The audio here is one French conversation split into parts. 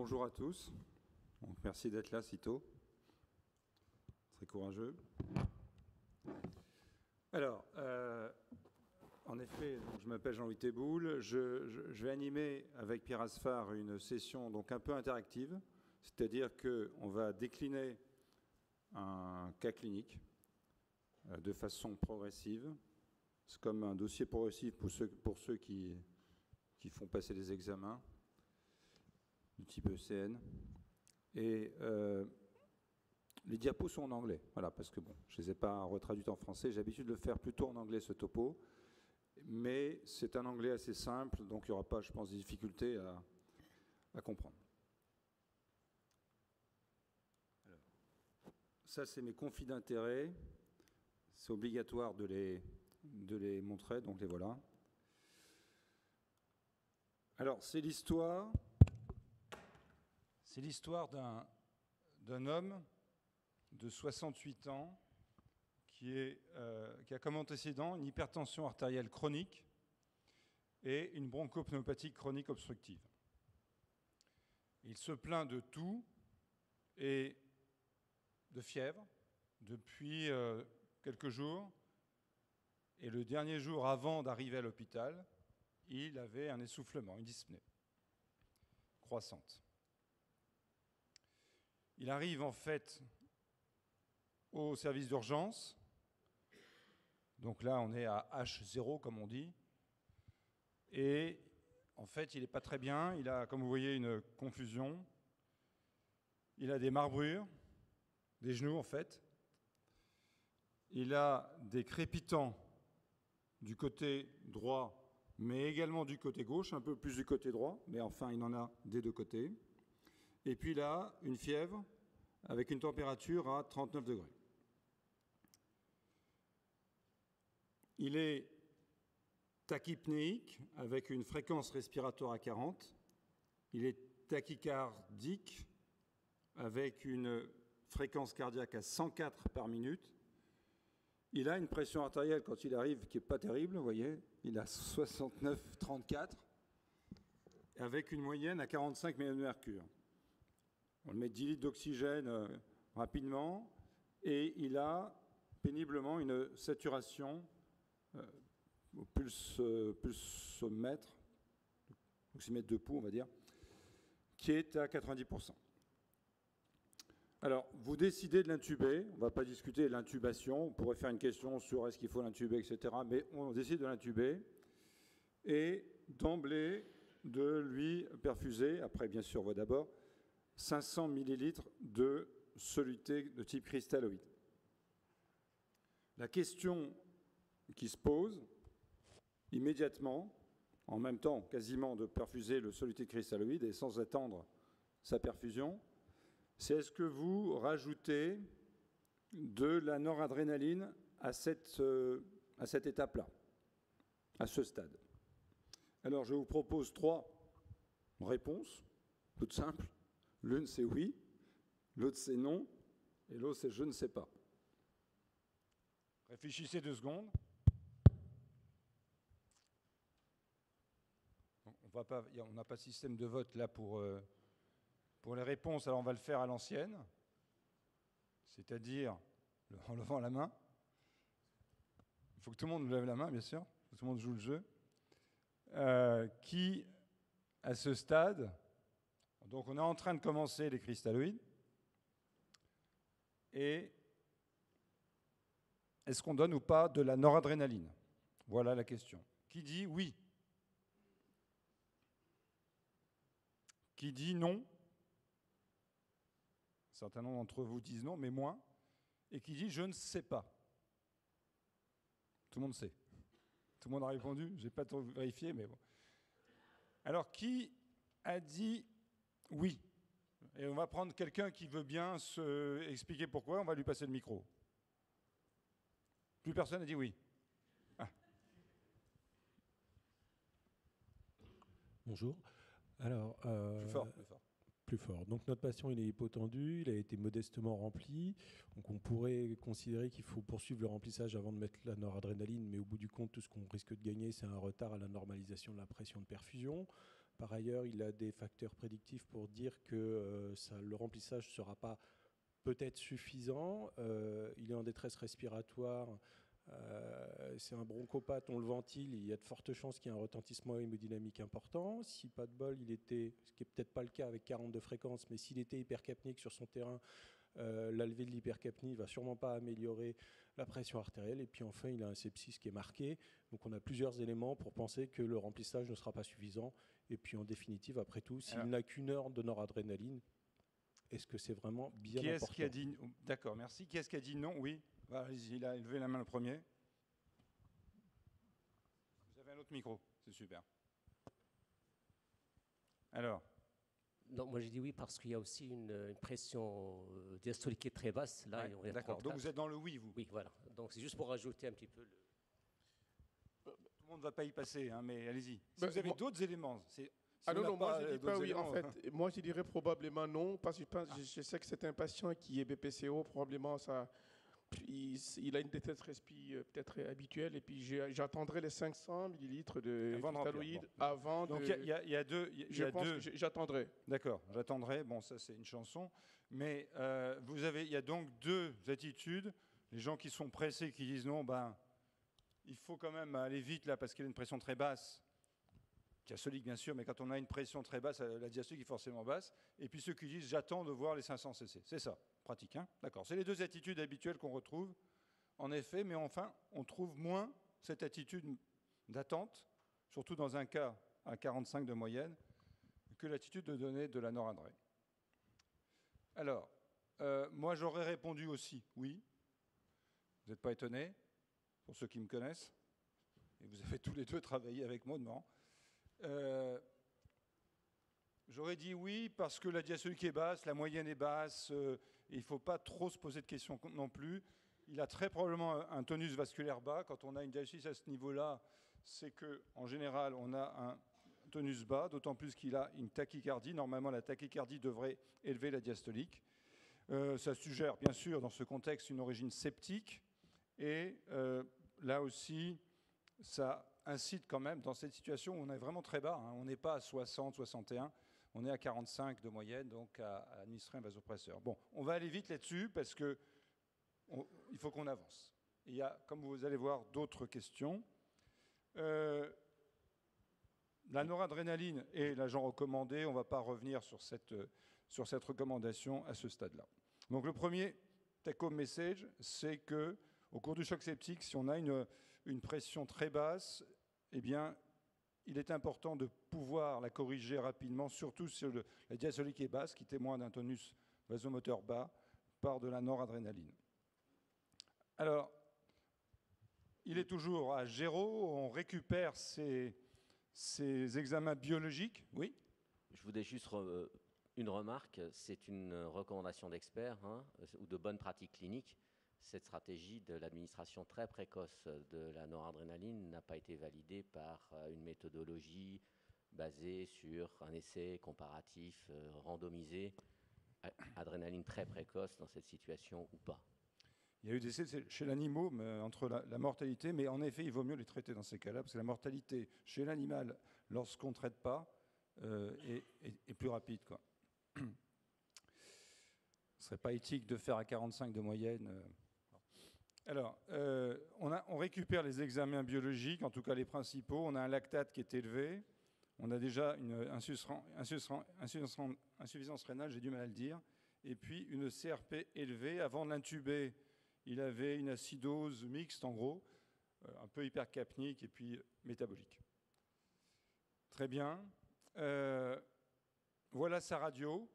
Bonjour à tous. Donc, merci d'être là si tôt. Très courageux. Alors, en effet, donc, je m'appelle Jean-Louis Théboul. Je vais animer avec Pierre Asfar une session donc, un peu interactive, c'est-à-dire qu'on va décliner un cas clinique de façon progressive. C'est comme un dossier progressif pour ceux qui font passer des examens du type ECN. Et les diapos sont en anglais, voilà, parce que bon, je ne les ai pas retraduites en français. J'ai l'habitude de le faire plutôt en anglais, ce topo. Mais c'est un anglais assez simple, donc il n'y aura pas, je pense, des difficultés à comprendre. Alors, ça, c'est mes conflits d'intérêts. C'est obligatoire de les montrer, donc les voilà. Alors, c'est l'histoire d'un homme de 68 ans qui a comme antécédent une hypertension artérielle chronique et une bronchopneumopathie chronique obstructive. Il se plaint de toux et de fièvre depuis quelques jours. Et le dernier jour avant d'arriver à l'hôpital, il avait un essoufflement, une dyspnée croissante. Il arrive en fait au service d'urgence. Donc là, on est à H0, comme on dit. Et en fait, il n'est pas très bien. Il a, comme vous voyez, une confusion. Il a des marbrures, des genoux en fait. Il a des crépitants du côté droit, mais également du côté gauche, un peu plus du côté droit, mais enfin, il en a des deux côtés. Et puis là, une fièvre avec une température à 39 degrés. Il est tachypnéique avec une fréquence respiratoire à 40. Il est tachycardique avec une fréquence cardiaque à 104 par minute. Il a une pression artérielle quand il arrive qui n'est pas terrible, vous voyez. Il a 69,34 avec une moyenne à 45 mm de mercure. On le met 10 litres d'oxygène rapidement et il a péniblement une saturation au pulsomètre, oxymètre de pouls, on va dire, qui est à 90%. Alors, vous décidez de l'intuber. On ne va pas discuter de l'intubation. On pourrait faire une question sur est-ce qu'il faut l'intuber, etc. Mais on décide de l'intuber et d'emblée de lui perfuser, après bien sûr, on voit d'abord, 500 ml de soluté de type cristalloïde. La question qui se pose immédiatement, en même temps quasiment de perfuser le soluté de cristalloïde et sans attendre sa perfusion, c'est est-ce que vous rajoutez de la noradrénaline à cette étape-là, à ce stade? Alors je vous propose 3 réponses, toutes simples. L'une c'est oui, l'autre c'est non, et l'autre c'est je ne sais pas. Réfléchissez 2 secondes. On n'a pas de système de vote là pour les réponses, alors on va le faire à l'ancienne, c'est-à-dire en levant la main. Il faut que tout le monde lève la main, bien sûr, que tout le monde joue le jeu. Qui, à ce stade, donc on est en train de commencer les cristalloïdes, et est-ce qu'on donne ou pas de la noradrénaline? Voilà la question. Qui dit oui? Qui dit non? Un certain nombre d'entre vous disent non, mais moins. Et qui dit je ne sais pas? Tout le monde sait. Tout le monde a répondu. Je n'ai pas tout vérifié, mais bon. Alors, qui a dit oui? Et on va prendre quelqu'un qui veut bien se expliquer pourquoi. On va lui passer le micro. Plus personne n'a dit oui. Ah. Bonjour. Alors, Plus fort, plus fort. Plus fort. Donc notre patient, il est hypotendu, il a été modestement rempli. Donc on pourrait considérer qu'il faut poursuivre le remplissage avant de mettre la noradrénaline, mais au bout du compte, tout ce qu'on risque de gagner, c'est un retard à la normalisation de la pression de perfusion. Par ailleurs, il a des facteurs prédictifs pour dire que le remplissage ne sera pas peut-être suffisant. Il est en détresse respiratoire. C'est un bronchopathe, on le ventile, il y a de fortes chances qu'il y ait un retentissement hémodynamique important. Si pas de bol, il était, ce qui n'est peut-être pas le cas avec 42 fréquences, mais s'il était hypercapnique sur son terrain, la levée de l'hypercapnie ne va sûrement pas améliorer la pression artérielle. Et puis enfin, il a un sepsis qui est marqué. Donc on a plusieurs éléments pour penser que le remplissage ne sera pas suffisant. Et puis en définitive, après tout, s'il n'a qu'une heure de noradrénaline, est-ce que c'est vraiment bien important ? Qui est-ce qui a dit... D'accord, merci. Qui est-ce qui a dit non ? Oui. Allez-y, il a levé la main le premier. Vous avez un autre micro, c'est super. Alors ? Non, moi j'ai dit oui parce qu'il y a aussi une pression diastolique qui est très basse. Là, ouais, d'accord, donc vous êtes dans le oui, vous ? Oui, voilà. Donc c'est juste pour rajouter un petit peu le... Tout le monde ne va pas y passer, hein, mais allez-y. Si vous avez d'autres éléments... non, moi je ne dis pas oui. En fait, moi je dirais probablement non, parce que je sais que c'est un patient qui est BPCO, probablement ça, il a une détresse respi peut-être habituelle, et puis j'attendrai les 500 millilitres de cristalloïdes avant de... Donc il y a deux... Je pense que j'attendrai. D'accord, j'attendrai. Bon, ça c'est une chanson. Mais il y a donc deux attitudes. Les gens qui sont pressés, qui disent non, il faut quand même aller vite là parce qu'il y a une pression très basse. Diastolique bien sûr, mais quand on a une pression très basse, la diastolique est forcément basse. Et puis ceux qui disent j'attends de voir les 500 cc. C'est ça, pratique, hein ? D'accord. C'est les deux attitudes habituelles qu'on retrouve, en effet, mais enfin, on trouve moins cette attitude d'attente, surtout dans un cas à 45 de moyenne, que l'attitude de donner de la noradré. Alors, moi j'aurais répondu aussi oui. Vous n'êtes pas étonnés, pour ceux qui me connaissent, et vous avez tous les deux travaillé avec moi devant. J'aurais dit oui parce que la diastolique est basse, la moyenne est basse, et il ne faut pas trop se poser de questions non plus. Il a très probablement un tonus vasculaire bas. Quand on a une diastolique à ce niveau-là, c'est qu'en général, on a un tonus bas, d'autant plus qu'il a une tachycardie. Normalement, la tachycardie devrait élever la diastolique. Ça suggère, bien sûr, dans ce contexte, une origine septique. Et là aussi, ça incite quand même, dans cette situation où on est vraiment très bas, hein, on n'est pas à 60, 61, on est à 45 de moyenne, donc à administrer un vasopresseur. Bon, on va aller vite là-dessus parce qu'il faut qu'on avance. Il y a, comme vous allez voir, d'autres questions. La noradrénaline est l'agent recommandé, on ne va pas revenir sur cette recommandation à ce stade-là. Donc le premier take-home message, c'est qu'au cours du choc septique, si on a une pression très basse, eh bien, il est important de pouvoir la corriger rapidement, surtout si la diastolique est basse, qui témoigne d'un tonus vasomoteur bas, par de la noradrénaline. Alors, il est toujours à Géraud, on récupère ces examens biologiques. Oui ? Je voudrais juste une remarque, c'est une recommandation d'experts ou de bonnes pratiques cliniques. Cette stratégie de l'administration très précoce de la noradrénaline n'a pas été validée par une méthodologie basée sur un essai comparatif randomisé, adrénaline très précoce dans cette situation ou pas. Il y a eu des essais chez l'animal entre la mortalité, mais en effet, il vaut mieux les traiter dans ces cas-là, parce que la mortalité chez l'animal, lorsqu'on ne traite pas, est plus rapide, quoi. Ce ne serait pas éthique de faire à 45 de moyenne. Alors, on récupère les examens biologiques, en tout cas les principaux. On a un lactate qui est élevé. On a déjà une insuffisance rénale, j'ai du mal à le dire. Et puis une CRP élevée. Avant de l'intuber, il avait une acidose mixte, en gros, un peu hypercapnique et puis métabolique. Très bien. Voilà sa radio.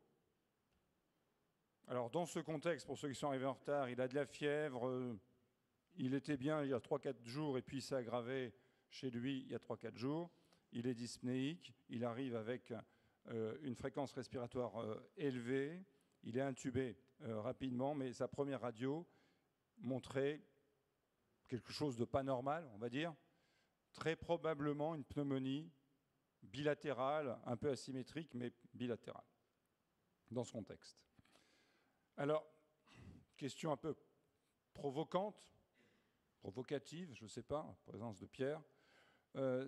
Alors, dans ce contexte, pour ceux qui sont arrivés en retard, il a de la fièvre. Il était bien il y a 3-4 jours et puis il s'est aggravé chez lui il y a 3-4 jours. Il est dyspnéique, il arrive avec une fréquence respiratoire élevée. Il est intubé rapidement, mais sa première radio montrait quelque chose de pas normal, on va dire. Très probablement une pneumonie bilatérale, un peu asymétrique, mais bilatérale, dans ce contexte. Alors, question un peu provocative, je ne sais pas, en présence de Pierre.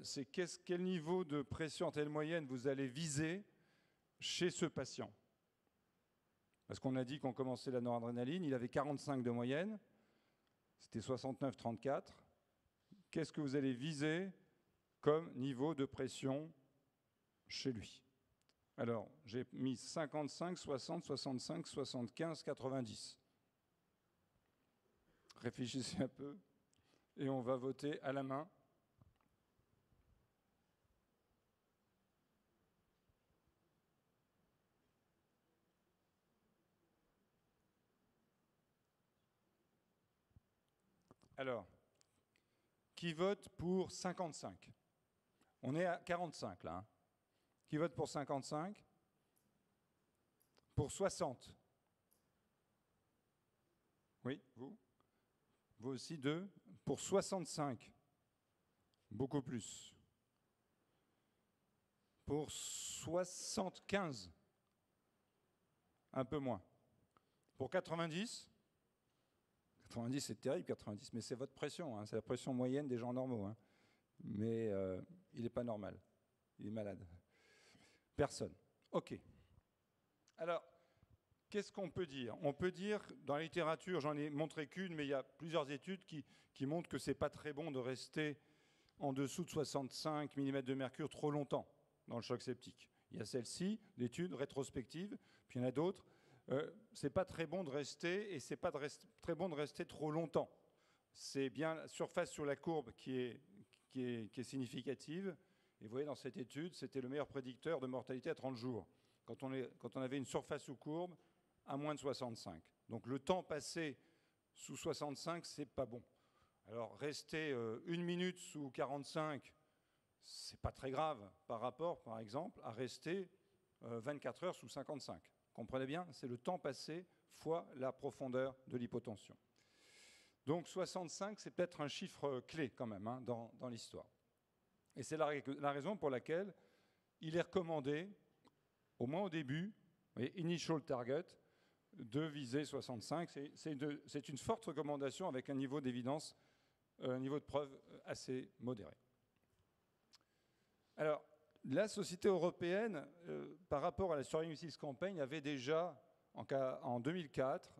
c'est quel niveau de pression artérielle moyenne vous allez viser chez ce patient. Parce qu'on a dit qu'on commençait la noradrénaline, il avait 45 de moyenne, c'était 69-34. Qu'est-ce que vous allez viser comme niveau de pression chez lui? Alors, j'ai mis 55, 60, 65, 75, 90. Réfléchissez un peu et on va voter à la main. Alors, qui vote pour 55? On est à 45 là. Hein. Qui vote pour 55? Pour 60? Oui, vous? Vous aussi, 2? Pour 65? Beaucoup plus. Pour 75? Un peu moins. Pour 90? 90, c'est terrible, 90, mais c'est votre pression, hein, c'est la pression moyenne des gens normaux. Hein. Mais il n'est pas normal, il est malade. Personne. OK. Alors, qu'est-ce qu'on peut dire? On peut dire, dans la littérature, j'en ai montré qu'une, mais il y a plusieurs études qui montrent que ce n'est pas très bon de rester en dessous de 65 mm de mercure trop longtemps dans le choc septique. Il y a celle-ci, l'étude rétrospective, puis il y en a d'autres. C'est pas très bon de rester, et c'est pas très bon de rester trop longtemps. C'est bien la surface sur la courbe qui est significative. Et vous voyez, dans cette étude, c'était le meilleur prédicteur de mortalité à 30 jours, quand on avait une surface sous courbe à moins de 65. Donc le temps passé sous 65, c'est pas bon. Alors rester 1 minute sous 45, c'est pas très grave par rapport, par exemple, à rester 24 heures sous 55. Comprenez bien, c'est le temps passé fois la profondeur de l'hypotension. Donc 65, c'est peut-être un chiffre clé quand même hein, dans l'histoire. Et c'est la raison pour laquelle il est recommandé, au moins au début, initial target, de viser 65. C'est une forte recommandation avec un niveau d'évidence, un niveau de preuve assez modéré. Alors, la société européenne, par rapport à la Surveillance Campaign, avait déjà, en 2014,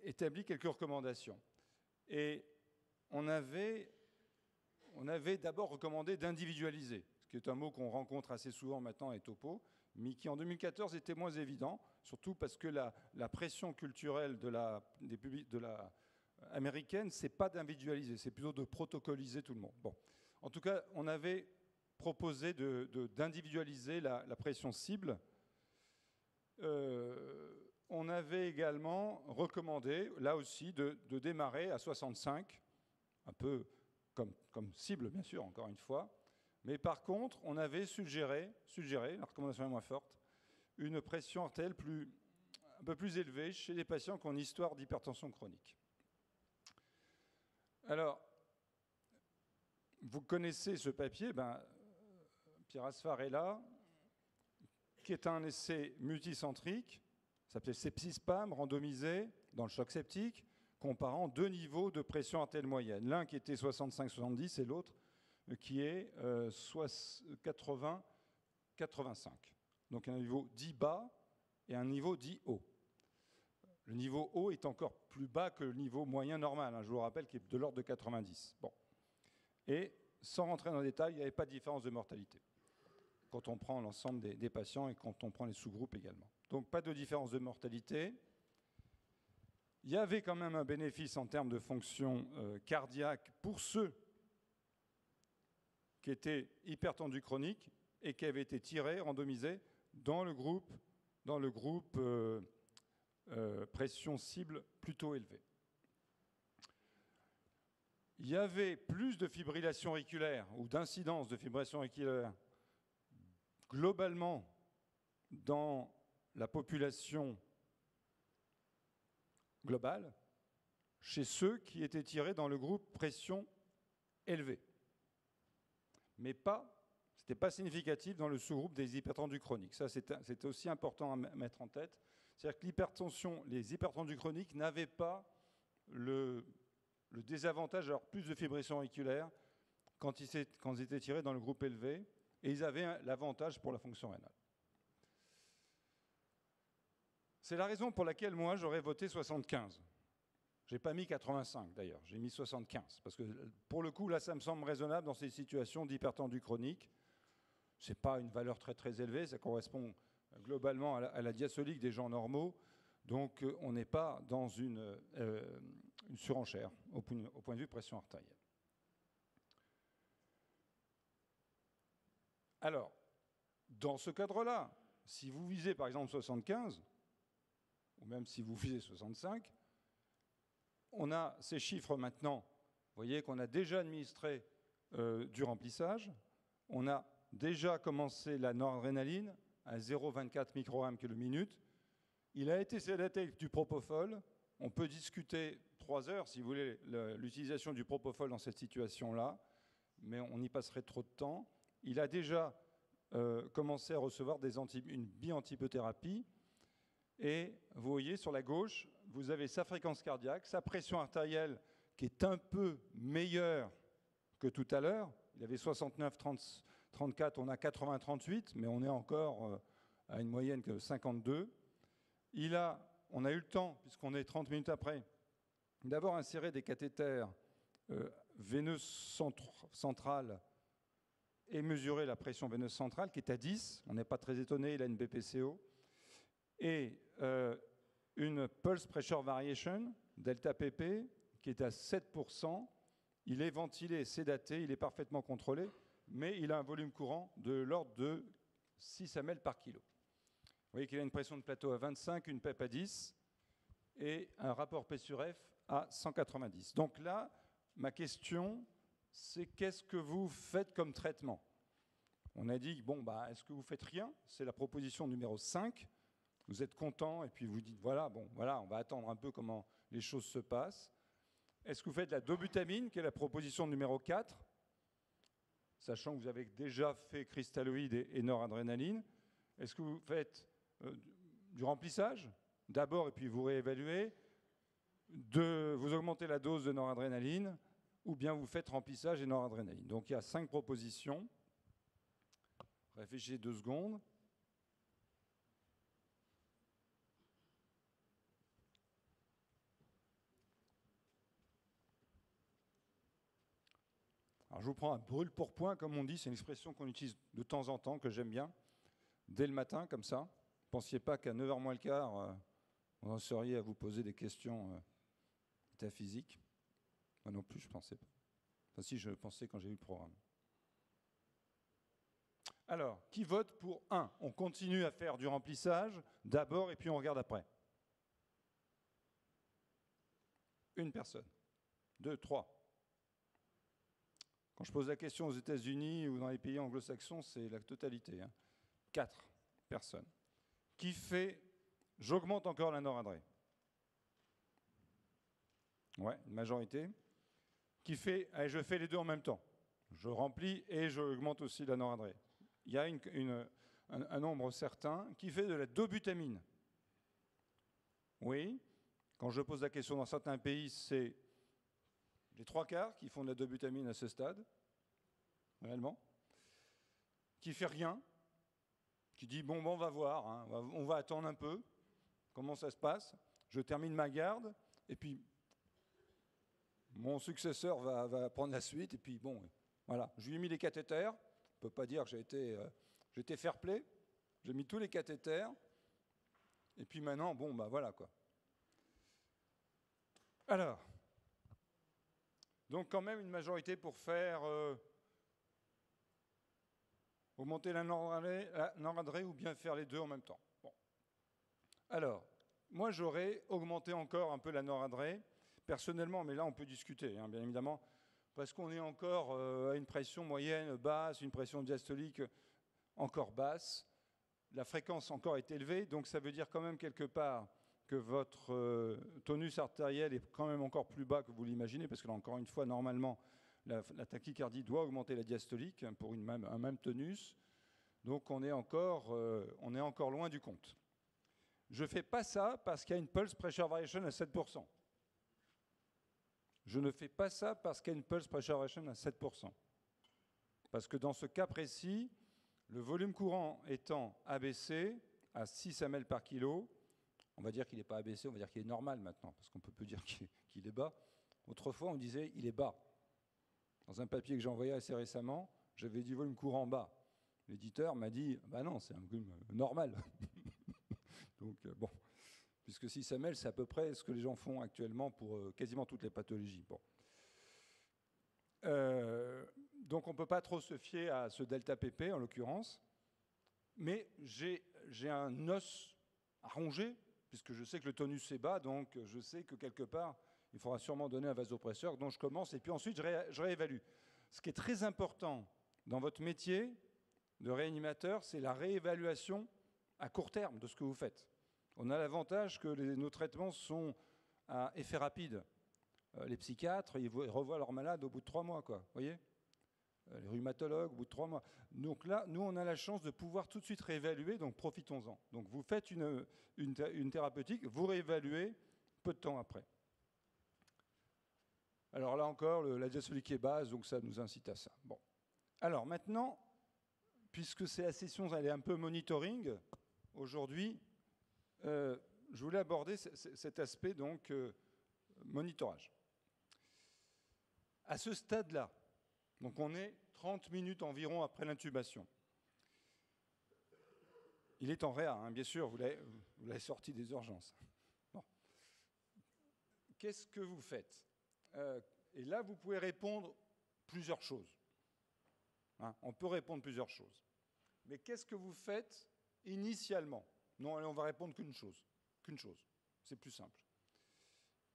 établi quelques recommandations. Et on avait d'abord recommandé d'individualiser, ce qui est un mot qu'on rencontre assez souvent maintenant à topo, mais qui en 2014 était moins évident, surtout parce que la pression culturelle de la américaine, c'est pas d'individualiser, c'est plutôt de protocoliser tout le monde. Bon. En tout cas, on avait proposé d'individualiser la pression cible. On avait également recommandé, là aussi, de démarrer à 65, un peu comme cible, bien sûr, encore une fois. Mais par contre, on avait suggéré, la recommandation est moins forte, une pression artérielle un peu plus élevée chez les patients qui ont une histoire d'hypertension chronique. Alors, vous connaissez ce papier, Pierre Asfar est là, qui est un essai multicentrique, ça s'appelle Sepsis-PAM, randomisé dans le choc septique, comparant 2 niveaux de pression artérielle moyenne. L'un qui était 65-70 et l'autre qui est 80-85. Donc un niveau dit bas et un niveau dit haut. Le niveau haut est encore plus bas que le niveau moyen normal, hein, je vous rappelle, qui est de l'ordre de 90. Bon. Et sans rentrer dans les détails, il n'y avait pas de différence de mortalité quand on prend l'ensemble des patients et quand on prend les sous-groupes également. Donc pas de différence de mortalité. Il y avait quand même un bénéfice en termes de fonction cardiaque pour ceux qui étaient hypertendus chroniques et qui avaient été tirés, randomisés, dans le groupe pression cible plutôt élevée. Il y avait plus de fibrillation auriculaire ou d'incidence de fibrillation auriculaire globalement dans la population globale chez ceux qui étaient tirés dans le groupe pression élevée. Mais ce n'était pas significatif dans le sous-groupe des hypertendus chroniques. Ça, c'était aussi important à mettre en tête. C'est-à-dire que les hypertendus chroniques n'avaient pas le désavantage d'avoir plus de fibrillation auriculaire quand ils étaient tirés dans le groupe élevé, et ils avaient l'avantage pour la fonction rénale. C'est la raison pour laquelle moi j'aurais voté 75. Je n'ai pas mis 85 d'ailleurs, j'ai mis 75. Parce que pour le coup, là, ça me semble raisonnable dans ces situations d'hypertendue chronique. Ce n'est pas une valeur très très élevée, ça correspond globalement à la diastolique des gens normaux. Donc on n'est pas dans une surenchère au point de vue pression artérielle. Alors, dans ce cadre-là, si vous visez par exemple 75, ou même si vous visez 65, on a ces chiffres maintenant. Vous voyez qu'on a déjà administré du remplissage, on a déjà commencé la noradrénaline à 0,24 microgrammes km minute. Il a été sédaté avec du propofol. On peut discuter 3 heures, si vous voulez, l'utilisation du propofol dans cette situation-là, mais on y passerait trop de temps. Il a déjà commencé à recevoir une biantibiothérapie. Et vous voyez, sur la gauche, vous avez sa fréquence cardiaque, sa pression artérielle qui est un peu meilleure que tout à l'heure. Il avait 69, 34, on a 80, 38, mais on est encore à une moyenne de 52. On a eu le temps, puisqu'on est 30 minutes après, d'abord insérer des cathéters veineuses centrales et mesurer la pression veineuse centrale qui est à 10. On n'est pas très étonné, il a une BPCO. Et une pulse pressure variation, delta pp, qui est à 7%. Il est ventilé, sédaté, il est parfaitement contrôlé, mais il a un volume courant de l'ordre de 6 ml par kilo. Vous voyez qu'il a une pression de plateau à 25, une PEP à 10 et un rapport P sur F à 190. Donc là, ma question, c'est qu'est-ce que vous faites comme traitement? On a dit, bon, est-ce que vous faites rien? C'est la proposition numéro 5. Vous êtes content et puis vous dites, voilà, on va attendre un peu comment les choses se passent. Est-ce que vous faites la dobutamine, qui est la proposition numéro 4, sachant que vous avez déjà fait cristalloïde et noradrénaline? Est-ce que vous faites du remplissage d'abord et puis vous réévaluez, vous augmentez la dose de noradrénaline, ou bien vous faites remplissage et noradrénaline? Donc il y a 5 propositions. Réfléchissez 2 secondes. Alors je vous prends un brûle pour point, comme on dit, c'est une expression qu'on utilise de temps en temps, que j'aime bien, dès le matin, comme ça. Ne pensiez pas qu'à 9h moins le quart, vous en seriez à vous poser des questions métaphysiques. Moi non plus, je ne pensais pas. Enfin si, je pensais quand j'ai eu le programme. Alors, qui vote pour 1? On continue à faire du remplissage d'abord et puis on regarde après. 1 personne. 2, 3. Quand je pose la question aux États-Unis ou dans les pays anglo-saxons, c'est la totalité. 4 personnes. Qui fait « j'augmente encore la noradré ». Ouais, une majorité. Qui fait « je fais les deux en même temps ». Je remplis et j'augmente aussi la noradré. Il y a un nombre certain qui fait de la dobutamine. Oui, quand je pose la question dans certains pays, c'est les 3/4 qui font de la dobutamine à ce stade, réellement, qui fait rien, qui dit bon, on va voir, hein, on va attendre un peu, comment ça se passe, je termine ma garde, et puis mon successeur va prendre la suite, et puis bon, voilà, je lui ai mis les cathéters, on ne peut pas dire que j'ai été fair play, j'ai mis tous les cathéters, et puis maintenant, bon, voilà quoi. Alors, donc quand même une majorité pour faire augmenter la noradré ou bien faire les deux en même temps. Bon. Alors, moi j'aurais augmenté encore un peu la noradré, personnellement, mais là on peut discuter, hein, bien évidemment, parce qu'on est encore à une pression moyenne basse, une pression diastolique encore basse, la fréquence encore est élevée, donc ça veut dire quand même quelque part que votre tonus artériel est quand même encore plus bas que vous l'imaginez, parce que là, encore une fois, normalement, la tachycardie doit augmenter la diastolique pour un même tonus. Donc, on est encore loin du compte. Je ne fais pas ça parce qu'il y a une pulse pressure variation à 7%. Je ne fais pas ça parce qu'il y a une pulse pressure variation à 7%. Parce que dans ce cas précis, le volume courant étant abaissé à 6 ml par kilo, on va dire qu'il n'est pas abaissé, on va dire qu'il est normal maintenant, parce qu'on ne peut plus dire qu'il est bas. Autrefois, on disait il est bas. Dans un papier que j'ai envoyé assez récemment, j'avais dit volume courant bas. L'éditeur m'a dit bah non, c'est un volume normal. Donc bon, puisque 6 ml, c'est à peu près ce que les gens font actuellement pour quasiment toutes les pathologies. Bon. Donc on ne peut pas trop se fier à ce delta pp en l'occurrence, mais j'ai un os à ronger, puisque je sais que le tonus est bas, donc je sais que quelque part, il faudra sûrement donner un vasopresseur, donc je commence, et puis ensuite je réévalue. Ce qui est très important dans votre métier de réanimateur, c'est la réévaluation à court terme de ce que vous faites. On a l'avantage que nos traitements sont à effet rapide. Les psychiatres, ils revoient leurs malades au bout de 3 mois, quoi. Vous voyez ? Les rhumatologues, au bout de 3 mois. Donc là, nous, on a la chance de pouvoir tout de suite réévaluer, donc profitons-en. Donc vous faites une thérapeutique, vous réévaluez peu de temps après. Alors là encore, la diastolique est basse, donc ça nous incite à ça. Bon. Alors maintenant, puisque c'est la session, elle est un peu monitoring, aujourd'hui, je voulais aborder cet aspect, donc, monitorage. À ce stade-là, donc on est 30 minutes environ après l'intubation. Il est en réa, hein, bien sûr, vous l'avez sorti des urgences. Bon. Qu'est-ce que vous faites ? Et là, vous pouvez répondre plusieurs choses. Hein, on peut répondre plusieurs choses. Mais qu'est-ce que vous faites initialement ? Non, allez, on va répondre qu'une chose. Qu'une chose. C'est plus simple.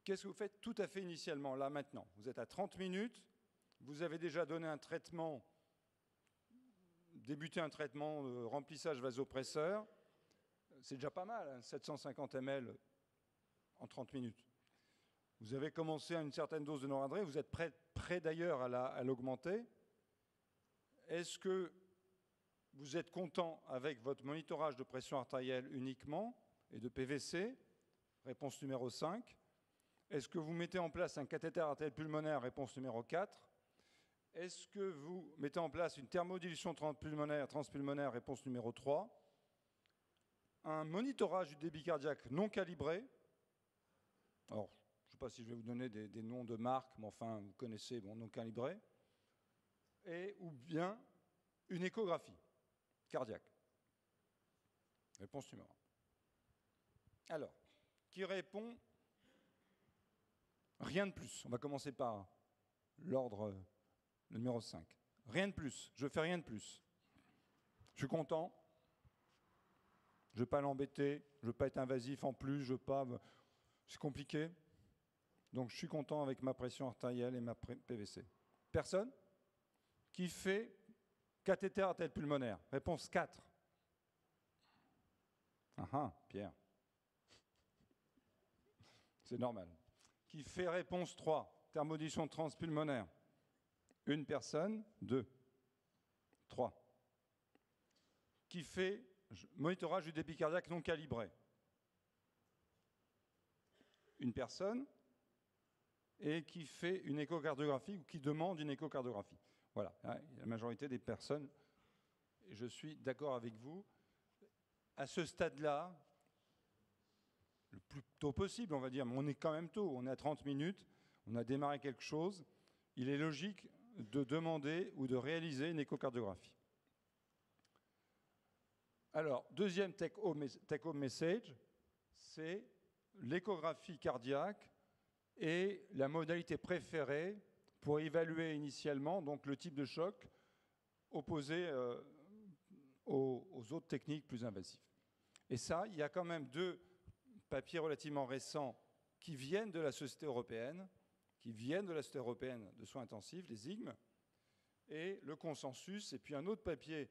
Qu'est-ce que vous faites tout à fait initialement, là, maintenant ? Vous êtes à 30 minutes. Vous avez déjà donné un traitement, débuté un traitement de remplissage vasopresseur. C'est déjà pas mal, hein, 750 ml en 30 minutes. Vous avez commencé à une certaine dose de noradrénal, vous êtes prêt d'ailleurs à l'augmenter. Est-ce que vous êtes content avec votre monitorage de pression artérielle uniquement et de PVC ? Réponse numéro 5. Est-ce que vous mettez en place un cathéter artériel pulmonaire ? Réponse numéro 4. Est-ce que vous mettez en place une thermodilution transpulmonaire, réponse numéro 3. Un monitorage du débit cardiaque non calibré. Alors, je ne sais pas si je vais vous donner des noms de marques, mais enfin, vous connaissez, bon, non calibré. Ou bien une échographie cardiaque. Réponse numéro 1. Alors, qui répond ? Rien de plus. On va commencer par l'ordre... Le numéro 5. Rien de plus. Je ne fais rien de plus. Je suis content. Je ne veux pas l'embêter. Je ne veux pas être invasif en plus. Je veux pas... C'est compliqué. Donc, je suis content avec ma pression artérielle et ma PVC. Personne ? Qui fait cathéter artériel pulmonaire ? Réponse 4. Pierre. C'est normal. Qui fait réponse 3 ? Thermodilution transpulmonaire. Une personne, 2, 3. Qui fait monitorage du débit cardiaque non calibré. Une personne, et qui fait une échocardiographie ou qui demande une échocardiographie. Voilà, la majorité des personnes, et je suis d'accord avec vous, à ce stade-là, le plus tôt possible, on va dire, mais on est quand même tôt, on est à 30 minutes, on a démarré quelque chose, il est logique de demander ou de réaliser une échocardiographie. Alors, deuxième take-home message, c'est l'échographie cardiaque et la modalité préférée pour évaluer initialement donc, le type de choc opposé aux autres techniques plus invasives. Et ça, il y a quand même 2 papiers relativement récents qui viennent de la Société européenne, de soins intensifs, les IGM, et le consensus. Et puis un autre papier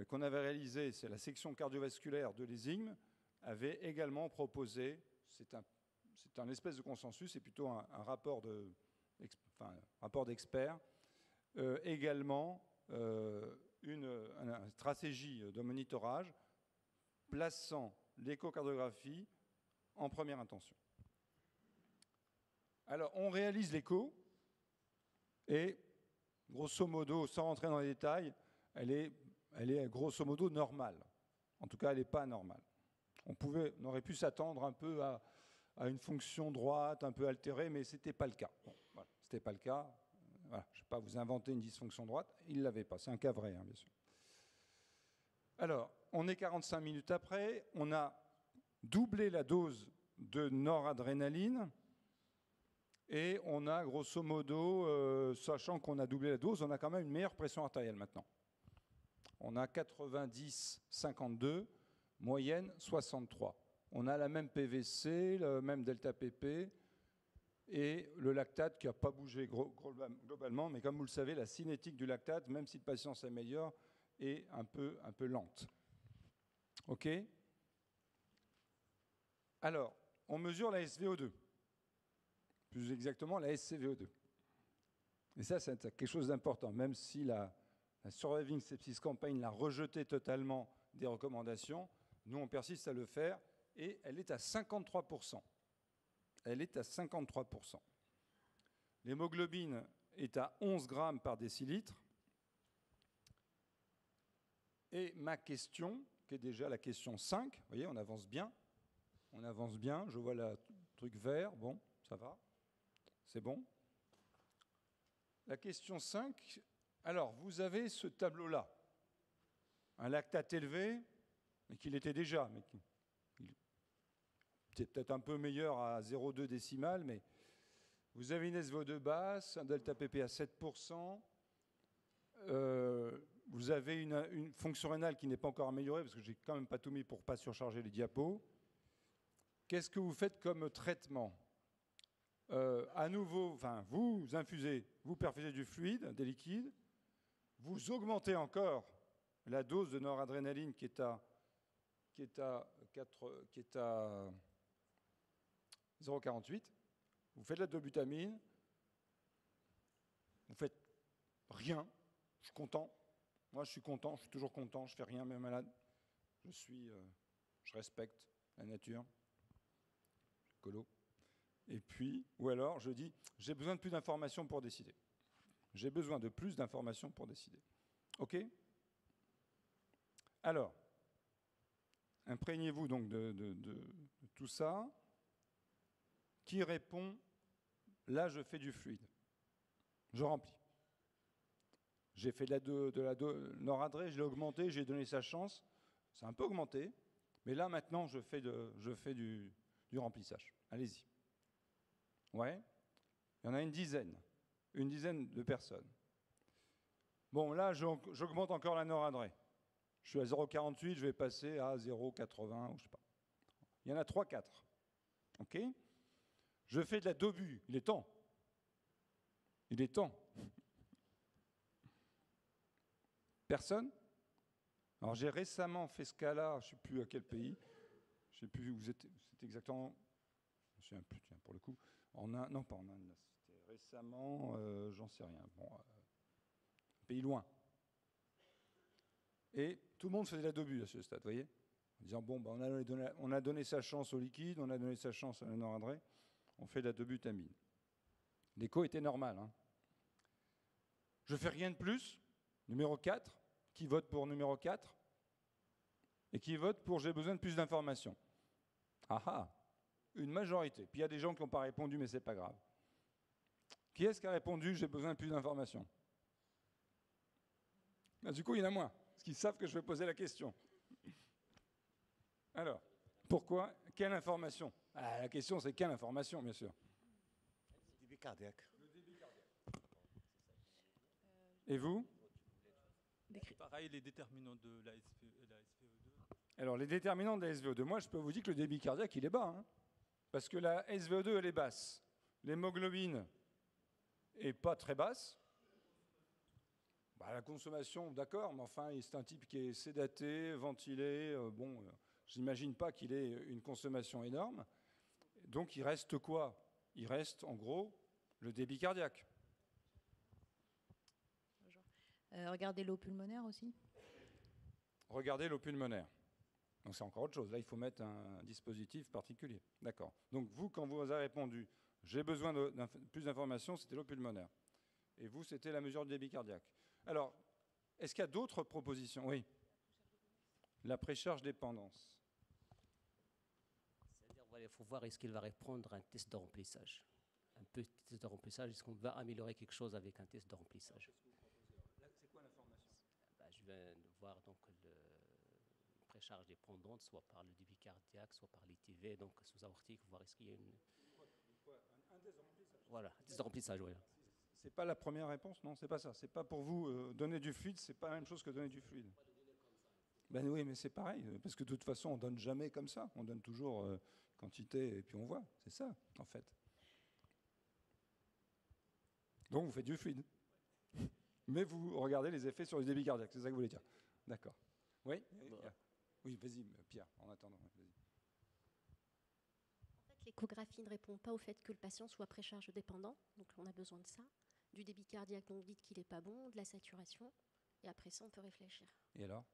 qu'on avait réalisé, c'est la section cardiovasculaire de l'ESIGM, avait également proposé, c'est un espèce de consensus, c'est plutôt un rapport d'experts, également une stratégie de monitorage plaçant l'échocardiographie en première intention. Alors, on réalise l'écho et grosso modo, sans rentrer dans les détails, elle est grosso modo normale. En tout cas, elle n'est pas normale. On aurait pu s'attendre un peu à une fonction droite, un peu altérée, mais ce n'était pas le cas. Bon, voilà, ce n'était pas le cas. Voilà, je ne vais pas vous inventer une dysfonction droite. Il ne l'avait pas. C'est un cas vrai, hein, bien sûr. Alors, on est 45 minutes après. On a doublé la dose de noradrénaline. Et on a, grosso modo, sachant qu'on a doublé la dose, on a quand même une meilleure pression artérielle maintenant. On a 90-52, moyenne 63. On a la même PVC, le même delta PP, et le lactate qui n'a pas bougé globalement, mais comme vous le savez, la cinétique du lactate, même si le patient s'améliore, est un peu lente. OK? Alors, on mesure la SVO2. Plus exactement la SCVO2. Et ça, c'est quelque chose d'important, même si la Surviving Sepsis Campaign l'a rejeté totalement des recommandations, nous, on persiste à le faire, et elle est à 53%. Elle est à 53%. L'hémoglobine est à 11 grammes par décilitre. Et ma question, qui est déjà la question 5, vous voyez, on avance bien. On avance bien, je vois le truc vert, bon, ça va. C'est bon. La question 5, alors vous avez ce tableau-là. Un lactate élevé, mais qu'il était déjà, mais qui était peut-être un peu meilleur à 0,2 décimales, mais vous avez une SVO2 basse, un delta PP à 7%, vous avez une fonction rénale qui n'est pas encore améliorée, parce que j'ai quand même pas tout mis pour ne pas surcharger les diapos. Qu'est-ce que vous faites comme traitement ? À nouveau, enfin, vous infusez, vous perfusez du fluide, des liquides, vous augmentez encore la dose de noradrénaline qui est à 0,48, vous faites de la dobutamine, vous faites rien, je suis content, moi je suis content, je suis toujours content, je fais rien, même malade, je respecte la nature, je suis écolo. Et puis, ou alors, je dis, j'ai besoin de plus d'informations pour décider. J'ai besoin de plus d'informations pour décider. OK ? Alors, imprégnez-vous donc de tout ça. Qui répond ? Là, je fais du fluide. Je remplis. J'ai fait de la noradré, je l'ai augmenté, j'ai donné sa chance. C'est un peu augmenté. Mais là, maintenant, je fais du remplissage. Allez-y. Ouais, il y en a une dizaine de personnes. Bon, là, j'augmente encore la noradré. Je suis à 0,48, je vais passer à 0,80, ou je sais pas. Il y en a 3-4. OK ? Je fais de la dobu. Il est temps. Il est temps. Personne ? Alors, j'ai récemment fait ce cas-là, je ne sais plus à quel pays. Je ne sais plus où vous êtes. C'était exactement... Je ne me souviens plus, tiens, pour le coup. Non, pas en Inde, c'était récemment, j'en sais rien. Bon, pays loin. Et tout le monde faisait de la dobu à ce stade, vous voyez ? En disant, bon, ben, on a donné sa chance au liquide, on a donné sa chance à la noradré, on fait de la dobutamine. L'écho était normal. Hein. Je fais rien de plus. Numéro 4, qui vote pour numéro 4 ? Et qui vote pour j'ai besoin de plus d'informations ? Ah ah, une majorité. Puis il y a des gens qui n'ont pas répondu, mais ce n'est pas grave. Qui est-ce qui a répondu j'ai besoin de plus d'informations ? Du coup, il y en a moins, parce qu'ils savent que je vais poser la question. Alors, pourquoi ? Quelle information ? La question, c'est quelle information, bien sûr. Le débit cardiaque. Et vous ? Pareil, les déterminants de la SVO2. Alors, les déterminants de la SVO2, moi, je peux vous dire que le débit cardiaque, il est bas. Hein, parce que la SVO2, elle est basse. L'hémoglobine n'est pas très basse. Bah, la consommation, d'accord, mais enfin, c'est un type qui est sédaté, ventilé. J'imagine pas qu'il ait une consommation énorme. Donc, il reste quoi ? Il reste, en gros, le débit cardiaque. Regardez l'eau pulmonaire aussi. Regardez l'eau pulmonaire. Donc, c'est encore autre chose. Là, il faut mettre un dispositif particulier. D'accord. Donc, vous, quand vous avez répondu « j'ai besoin de plus d'informations », c'était l'eau pulmonaire. Et vous, c'était la mesure du débit cardiaque. Alors, est-ce qu'il y a d'autres propositions? Oui. La précharge dépendance. C'est-à-dire, voilà, il faut voir est-ce qu'il va répondre à un test de remplissage. Un petit test de remplissage, est-ce qu'on va améliorer quelque chose avec un test de remplissage? C'est quoi l'information? Je viens de voir donc le précharge dépendante, soit par le débit cardiaque, soit par l'ITV, donc sous-aortique, voir est-ce qu'il y a une... Un test de remplissage. Voilà, un test de remplissage, oui. C'est pas la première réponse, non? C'est pas ça. C'est pas pour vous donner du fluide, c'est pas la même chose que donner du fluide. Ben oui, mais c'est pareil, parce que de toute façon, on donne jamais comme ça. On donne toujours quantité et puis on voit. C'est ça, en fait. Donc vous faites du fluide. Mais vous regardez les effets sur le débit cardiaque, c'est ça que vous voulez dire. D'accord. Oui. Oui, vas-y, Pierre, en attendant. Vas-y. En fait, l'échographie ne répond pas au fait que le patient soit précharge dépendant, donc on a besoin de ça. Du débit cardiaque, donc dites qu'il n'est pas bon, de la saturation, et après ça, on peut réfléchir. Et alors,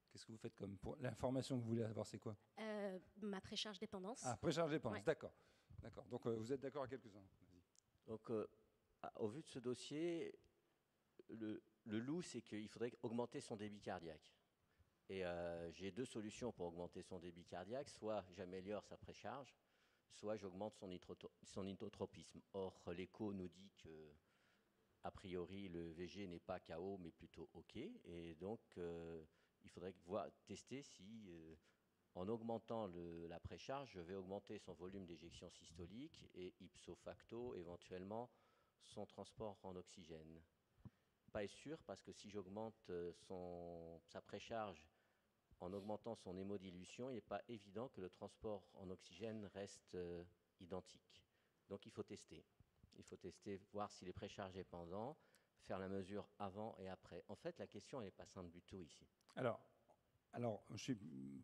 qu'est-ce que vous faites comme pour l'information que vous voulez avoir, c'est quoi? Ma précharge dépendance. Ah, précharge dépendance, ouais. D'accord. D'accord. Donc vous êtes d'accord à quelques-uns. Donc, au vu de ce dossier, le loup, c'est qu'il faudrait augmenter son débit cardiaque. Et j'ai deux solutions pour augmenter son débit cardiaque. Soit j'améliore sa précharge, soit j'augmente son inotropisme. Or, l'écho nous dit que, a priori, le VG n'est pas KO, mais plutôt OK. Et donc, il faudrait tester si, en augmentant la précharge, je vais augmenter son volume d'éjection systolique et ipso facto, éventuellement, son transport en oxygène. Pas sûr, parce que si j'augmente sa précharge en augmentant son hémodilution, il n'est pas évident que le transport en oxygène reste identique. Donc il faut tester. Il faut tester, voir s'il est précharge dépendant, faire la mesure avant et après. En fait, la question, elle n'est pas simple du tout ici. Alors, je suis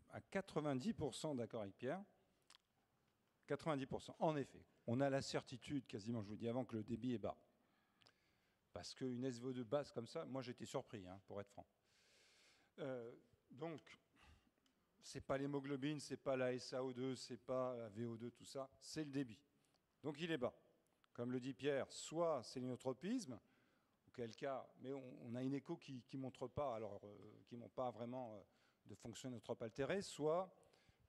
à 90% d'accord avec Pierre. 90%. En effet, on a la certitude, quasiment, je vous dis avant, que le débit est bas. Parce qu'une SVO2 basse comme ça, moi j'étais surpris, pour être franc. Donc, c'est pas l'hémoglobine, c'est pas la SAO2, c'est pas la VO2, tout ça, c'est le débit. Donc il est bas. Comme le dit Pierre, soit c'est l'inotropisme, auquel cas, mais on a une écho qui ne montre pas, alors qui n'ont pas vraiment de fonction inotrope altérée, soit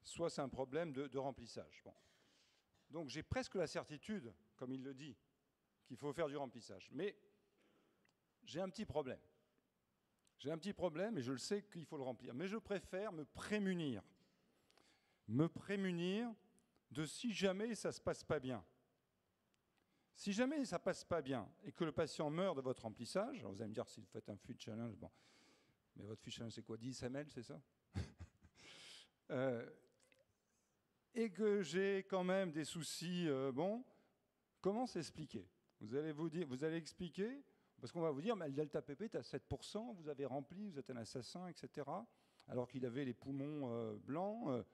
c'est un problème de remplissage. Bon. Donc j'ai presque la certitude, comme il le dit, qu'il faut faire du remplissage. Mais j'ai un petit problème. J'ai un petit problème et je le sais qu'il faut le remplir. Mais je préfère me prémunir. Me prémunir de si jamais ça ne se passe pas bien. Si jamais ça ne passe pas bien et que le patient meurt de votre remplissage, alors vous allez me dire si vous faites un fluid challenge, bon, mais votre fluid challenge c'est quoi, 10 ml, c'est ça et que j'ai quand même des soucis, comment s'expliquer? Vous allez expliquer, parce qu'on va vous dire, mais le delta PP est à 7%, vous avez rempli, vous êtes un assassin, etc. Alors qu'il avait les poumons blancs.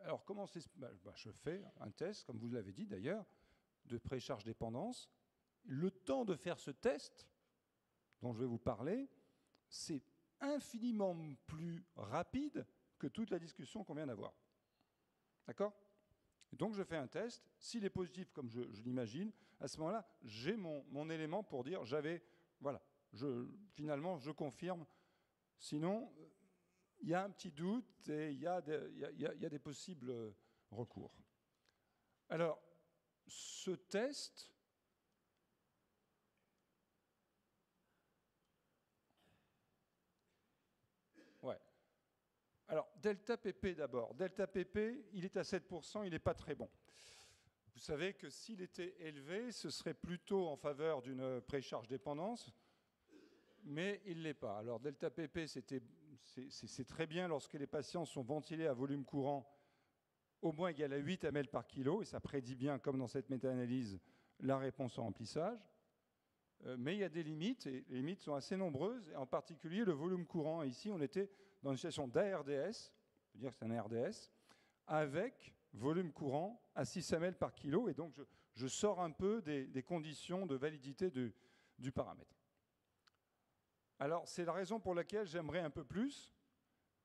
Alors comment s'explique? Je fais un test, comme vous l'avez dit d'ailleurs, de précharge dépendance. Le temps de faire ce test, dont je vais vous parler, c'est infiniment plus rapide que toute la discussion qu'on vient d'avoir. D'accord? Donc je fais un test. S'il est positif, comme je l'imagine, à ce moment-là, j'ai mon élément pour dire, finalement, je confirme. Sinon, il y a un petit doute et il y a des possibles recours. Alors, ce test, alors, delta PP d'abord. Delta PP, il est à 7%, il n'est pas très bon. Vous savez que s'il était élevé, ce serait plutôt en faveur d'une précharge dépendance, mais il ne l'est pas. Alors, delta PP, c'est très bien lorsque les patients sont ventilés à volume courant au moins égal à 8 ml par kilo, et ça prédit bien, comme dans cette méta-analyse, la réponse au remplissage. Mais il y a des limites, et les limites sont assez nombreuses, et en particulier le volume courant. Et ici, on était dans une situation d'ARDS, je veux dire que c'est un ARDS, avec volume courant à 6 ml par kilo, et donc je sors un peu des conditions de validité du paramètre. Alors, c'est la raison pour laquelle j'aimerais un peu plus,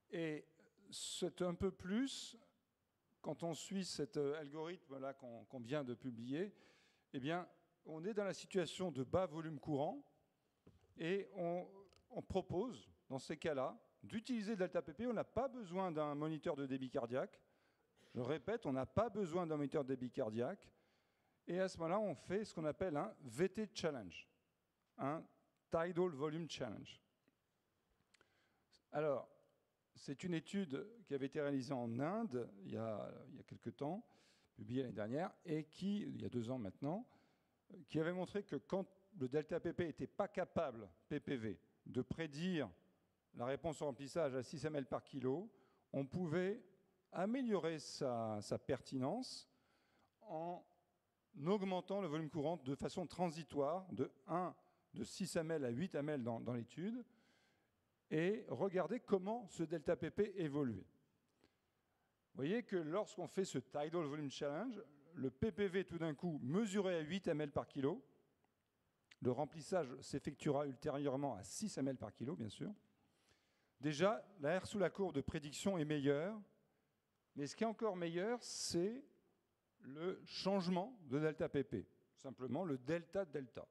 et c'est un peu plus, quand on suit cet algorithme-là qu'on vient de publier, eh bien, on est dans la situation de bas volume courant et on propose, dans ces cas-là, d'utiliser delta pp. On n'a pas besoin d'un moniteur de débit cardiaque. Je répète, on n'a pas besoin d'un moniteur de débit cardiaque. Et à ce moment-là, on fait ce qu'on appelle un VT Challenge, un Tidal Volume Challenge. Alors, c'est une étude qui avait été réalisée en Inde il y a quelques temps, publiée l'année dernière, et qui, il y a 2 ans maintenant, qui avait montré que quand le delta pp n'était pas capable, PPV, de prédire la réponse au remplissage à 6 ml par kilo, on pouvait améliorer sa pertinence en augmentant le volume courant de façon transitoire de 6 ml à 8 ml dans l'étude et regarder comment ce delta pp évoluait. Vous voyez que lorsqu'on fait ce Tidal Volume Challenge, le PPV tout d'un coup mesuré à 8 ml par kilo, le remplissage s'effectuera ultérieurement à 6 ml par kilo, bien sûr. Déjà, la R sous la courbe de prédiction est meilleure, mais ce qui est encore meilleur, c'est le changement de delta pp, simplement le delta de delta.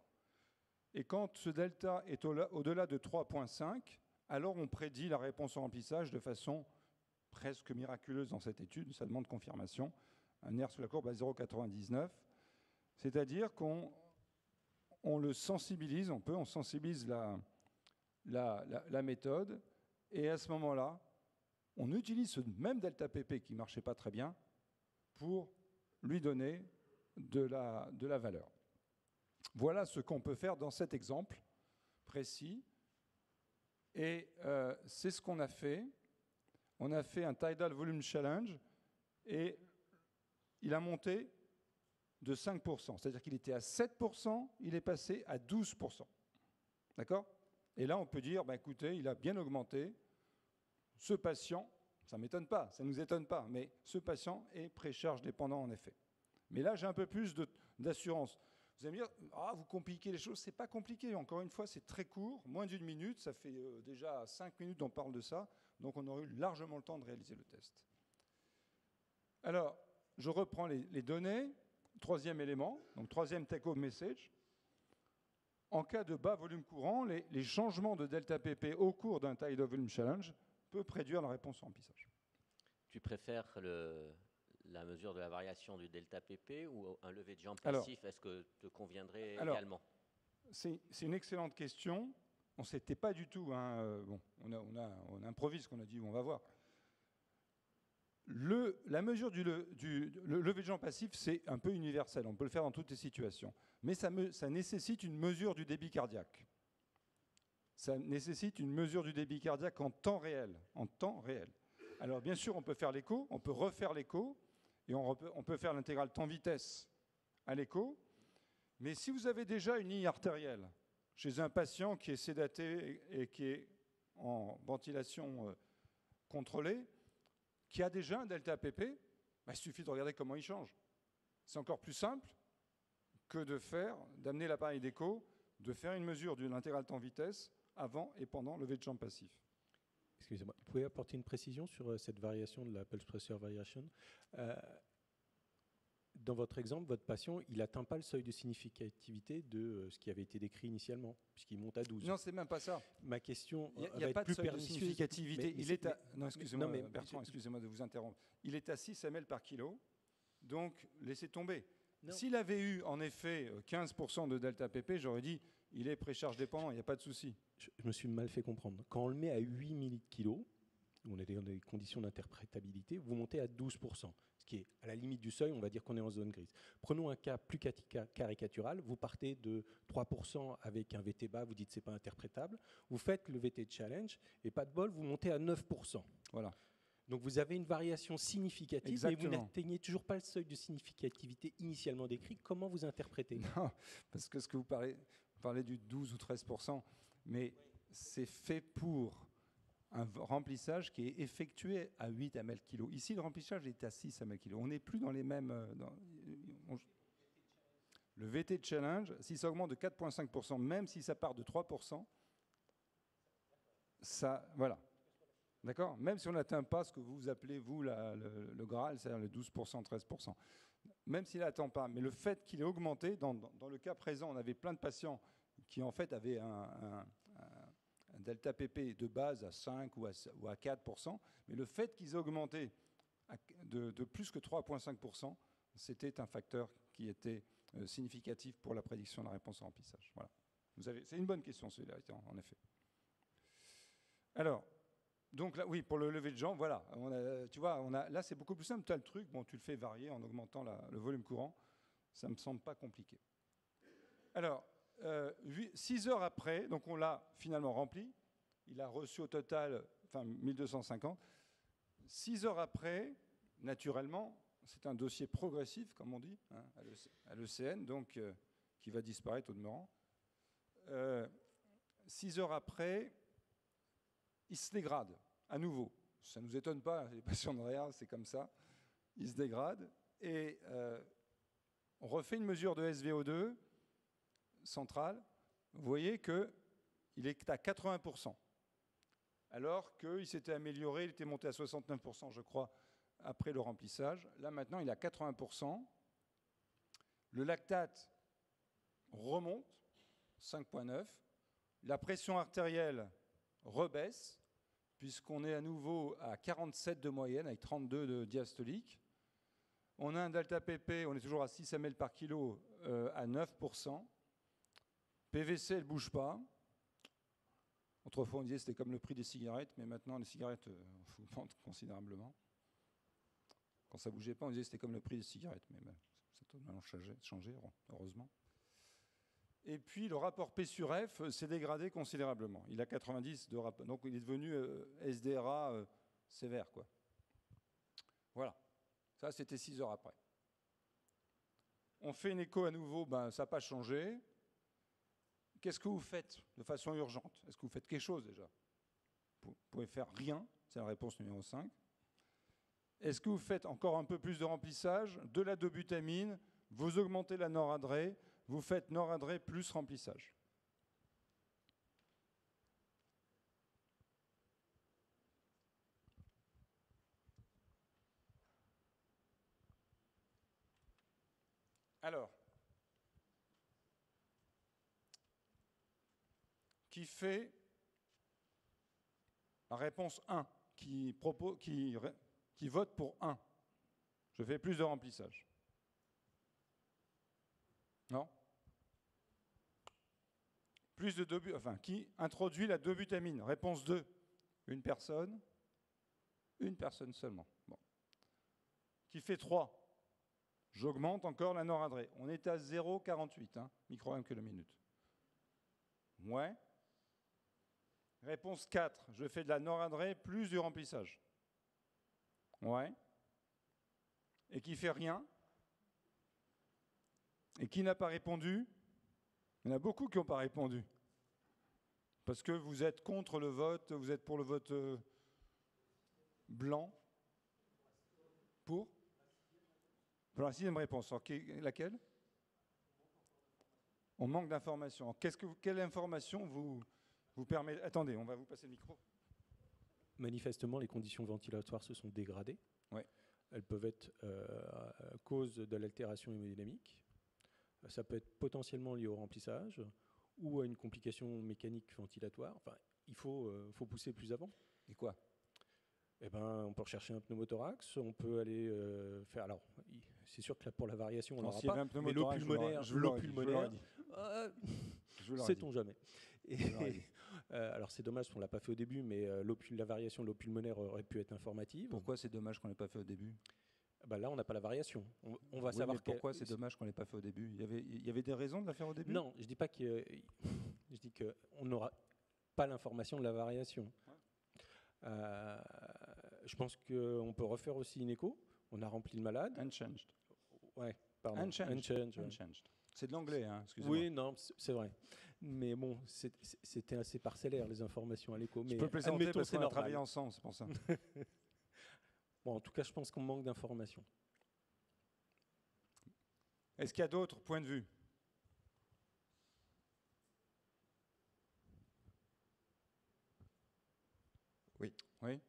Et quand ce delta est au-delà de 3,5, alors on prédit la réponse au remplissage de façon presque miraculeuse dans cette étude, ça demande confirmation, un R sous la courbe à 0,99, c'est-à-dire qu'on le sensibilise, on sensibilise la méthode, et à ce moment-là, on utilise ce même delta pp qui ne marchait pas très bien pour lui donner de la valeur. Voilà ce qu'on peut faire dans cet exemple précis. Et c'est ce qu'on a fait. On a fait un Tidal Volume Challenge et il a monté de 5%. C'est-à-dire qu'il était à 7%, il est passé à 12%. D'accord ? Et là, on peut dire, écoutez, il a bien augmenté. Ce patient, ça ne m'étonne pas, ça ne nous étonne pas, mais ce patient est précharge dépendant en effet. Mais là, j'ai un peu plus d'assurance. Vous allez me dire, vous compliquez les choses, ce n'est pas compliqué. Encore une fois, c'est très court, moins d'1 minute, ça fait déjà 5 minutes qu'on parle de ça, donc on aurait eu largement le temps de réaliser le test. Alors, je reprends les données, 3e élément, donc 3e take-home message. En cas de bas volume courant, les changements de delta pp au cours d'un Tidal Volume Challenge peut prédire la réponse au remplissage. Tu préfères la mesure de la variation du delta pp ou un lever de jambe passif? Est-ce que te conviendrait également? C'est une excellente question. On ne s'était pas du tout... on improvise, qu'on a dit, on va voir. La mesure du lever de jambe passif, c'est un peu universel. On peut le faire dans toutes les situations. Mais ça nécessite une mesure du débit cardiaque. Ça nécessite une mesure du débit cardiaque en temps réel. En temps réel. Alors, bien sûr, on peut faire l'écho, on peut refaire l'écho, et on peut faire l'intégrale temps-vitesse à l'écho. Mais si vous avez déjà une ligne artérielle chez un patient qui est sédaté et qui est en ventilation contrôlée, qui a déjà un delta pp, il suffit de regarder comment il change. C'est encore plus simple que d'amener l'appareil d'écho, de faire une mesure de l'intégrale temps-vitesse avant et pendant le lever de jambe passif. Excusez-moi, vous pouvez apporter une précision sur cette variation de la pulse pressure variation? Dans votre exemple, votre patient, il n'atteint pas le seuil de significativité de ce qui avait été décrit initialement, puisqu'il monte à 12. Non, c'est même pas ça. Ma question il n'y a pas de seuil de significativité. Non, excusez-moi, Bertrand, excusez-moi de vous interrompre. Il est à 6 ml par kilo, donc laissez tomber. S'il avait eu, en effet, 15% de delta pp, j'aurais dit, il est précharge dépendant, il n'y a pas de souci. Je me suis mal fait comprendre. Quand on le met à 8 ml/kg, on est dans des conditions d'interprétabilité, vous montez à 12%, ce qui est à la limite du seuil, on va dire qu'on est en zone grise. Prenons un cas plus caricatural, vous partez de 3% avec un VT bas, vous dites c'est pas interprétable, vous faites le VT challenge, et pas de bol, vous montez à 9%. Voilà. Donc vous avez une variation significative, exactement. Mais vous n'atteignez toujours pas le seuil de significativité initialement décrit. Comment vous interprétez? Non, parce que ce que vous parlez du 12 ou 13%, mais c'est fait pour un remplissage qui est effectué à 8 ml/kg. Ici, le remplissage est à 6 ml/kg. On n'est plus dans les mêmes... Le VT challenge, si ça augmente de 4,5%, même si ça part de 3%, ça... Voilà. D'accord ? Même si on n'atteint pas ce que vous appelez, vous, le Graal, c'est-à-dire le 12%, 13%. même s'il n'attend pas, mais le fait qu'il ait augmenté, dans le cas présent, on avait plein de patients qui en fait avaient un delta PP de base à 5 ou à 4%, mais le fait qu'ils aient augmenté de plus que 3,5%, c'était un facteur qui était significatif pour la prédiction de la réponse au remplissage. Voilà. C'est une bonne question, celui-là, en effet. Alors, donc là, oui, pour le lever de jambe, voilà. Tu vois, là, c'est beaucoup plus simple. Tu as le truc, bon, tu le fais varier en augmentant le volume courant. Ça ne me semble pas compliqué. Alors, 6 heures après, donc on l'a finalement rempli. Il a reçu au total 1250. 6 heures après, naturellement, c'est un dossier progressif, comme on dit, hein, à l'ECN, donc qui va disparaître au demeurant. 6 heures après, il se dégrade à nouveau. Ça ne nous étonne pas, les patients de réa, c'est comme ça. Il se dégrade et on refait une mesure de SVO2 centrale. Vous voyez qu'il est à 80%. Alors qu'il s'était amélioré, il était monté à 69%, je crois, après le remplissage. Là, maintenant, il est à 80%. Le lactate remonte, 5,9. La pression artérielle rebaisse, puisqu'on est à nouveau à 47 de moyenne, avec 32 de diastolique. On a un delta PP, on est toujours à 6 ml par kilo, à 9%. PVC, elle ne bouge pas. Autrefois, on disait que c'était comme le prix des cigarettes, mais maintenant, les cigarettes augmentent considérablement. Quand ça ne bougeait pas, on disait que c'était comme le prix des cigarettes, mais ça a totalement changé, heureusement. Et puis, le rapport P sur F s'est dégradé considérablement. Il a 90 de rapport, donc il est devenu SDRA sévère, quoi. Voilà. Ça, c'était 6 heures après. On fait une écho à nouveau, ça n'a pas changé. Qu'est-ce que vous faites de façon urgente? Est-ce que vous faites quelque chose déjà? Vous pouvez faire rien, c'est la réponse numéro 5. Est-ce que vous faites encore un peu plus de remplissage, de la dobutamine, vous augmentez la noradré, vous faites noradré plus remplissage? Alors, qui fait la réponse 1, qui vote pour 1? Je fais plus de remplissage. Non? Plus de qui introduit la dobutamine? Réponse 2. Une personne seulement. Bon. Qui fait 3? J'augmente encore la noradré. On est à 0,48 microgrammes que la minute. Ouais. Réponse 4. Je fais de la noradré plus du remplissage. Ouais. Et qui fait rien? Et qui n'a pas répondu? Il y en a beaucoup qui n'ont pas répondu. Parce que vous êtes contre le vote, vous êtes pour le vote blanc. Pour la 6e réponse. Alors, laquelle? On manque d'informations. Quelle information vous permet... Attendez, on va vous passer le micro. Manifestement, les conditions ventilatoires se sont dégradées. Ouais. Elles peuvent être à cause de l'altération hémodynamique. Ça peut être potentiellement lié au remplissage ou à une complication mécanique ventilatoire. Enfin, il faut pousser plus avant. Et quoi? Eh ben, on peut rechercher un pneumothorax, on peut aller faire... Alors, c'est sûr que là, pour la variation, on n'aura pas, mais l'eau pulmonaire, sait-on jamais. Alors, c'est dommage qu'on ne l'a pas fait au début, mais la variation de l'eau pulmonaire aurait pu être informative. Pourquoi c'est dommage qu'on ne l'ait pas fait au début? Là, on n'a pas la variation. On va savoir pourquoi c'est dommage qu'on ne l'ait pas fait au début. Il y avait des raisons de la faire au début? Non, je ne dis pas que... Je dis qu'on n'aura pas l'information de la variation. Ouais. Je pense qu'on peut refaire aussi une écho. On a rempli le malade. Unchanged. Ouais, pardon. Unchanged. C'est de l'anglais, excusez-moi. Oui, non, c'est vrai. Mais bon, c'était assez parcellaire, les informations à l'écho. Je peux plaisanter parce qu'on a travaillé ensemble, c'est pour ça. Bon, en tout cas, je pense qu'on manque d'informations. Est-ce qu'il y a d'autres points de vue? Oui. Oui.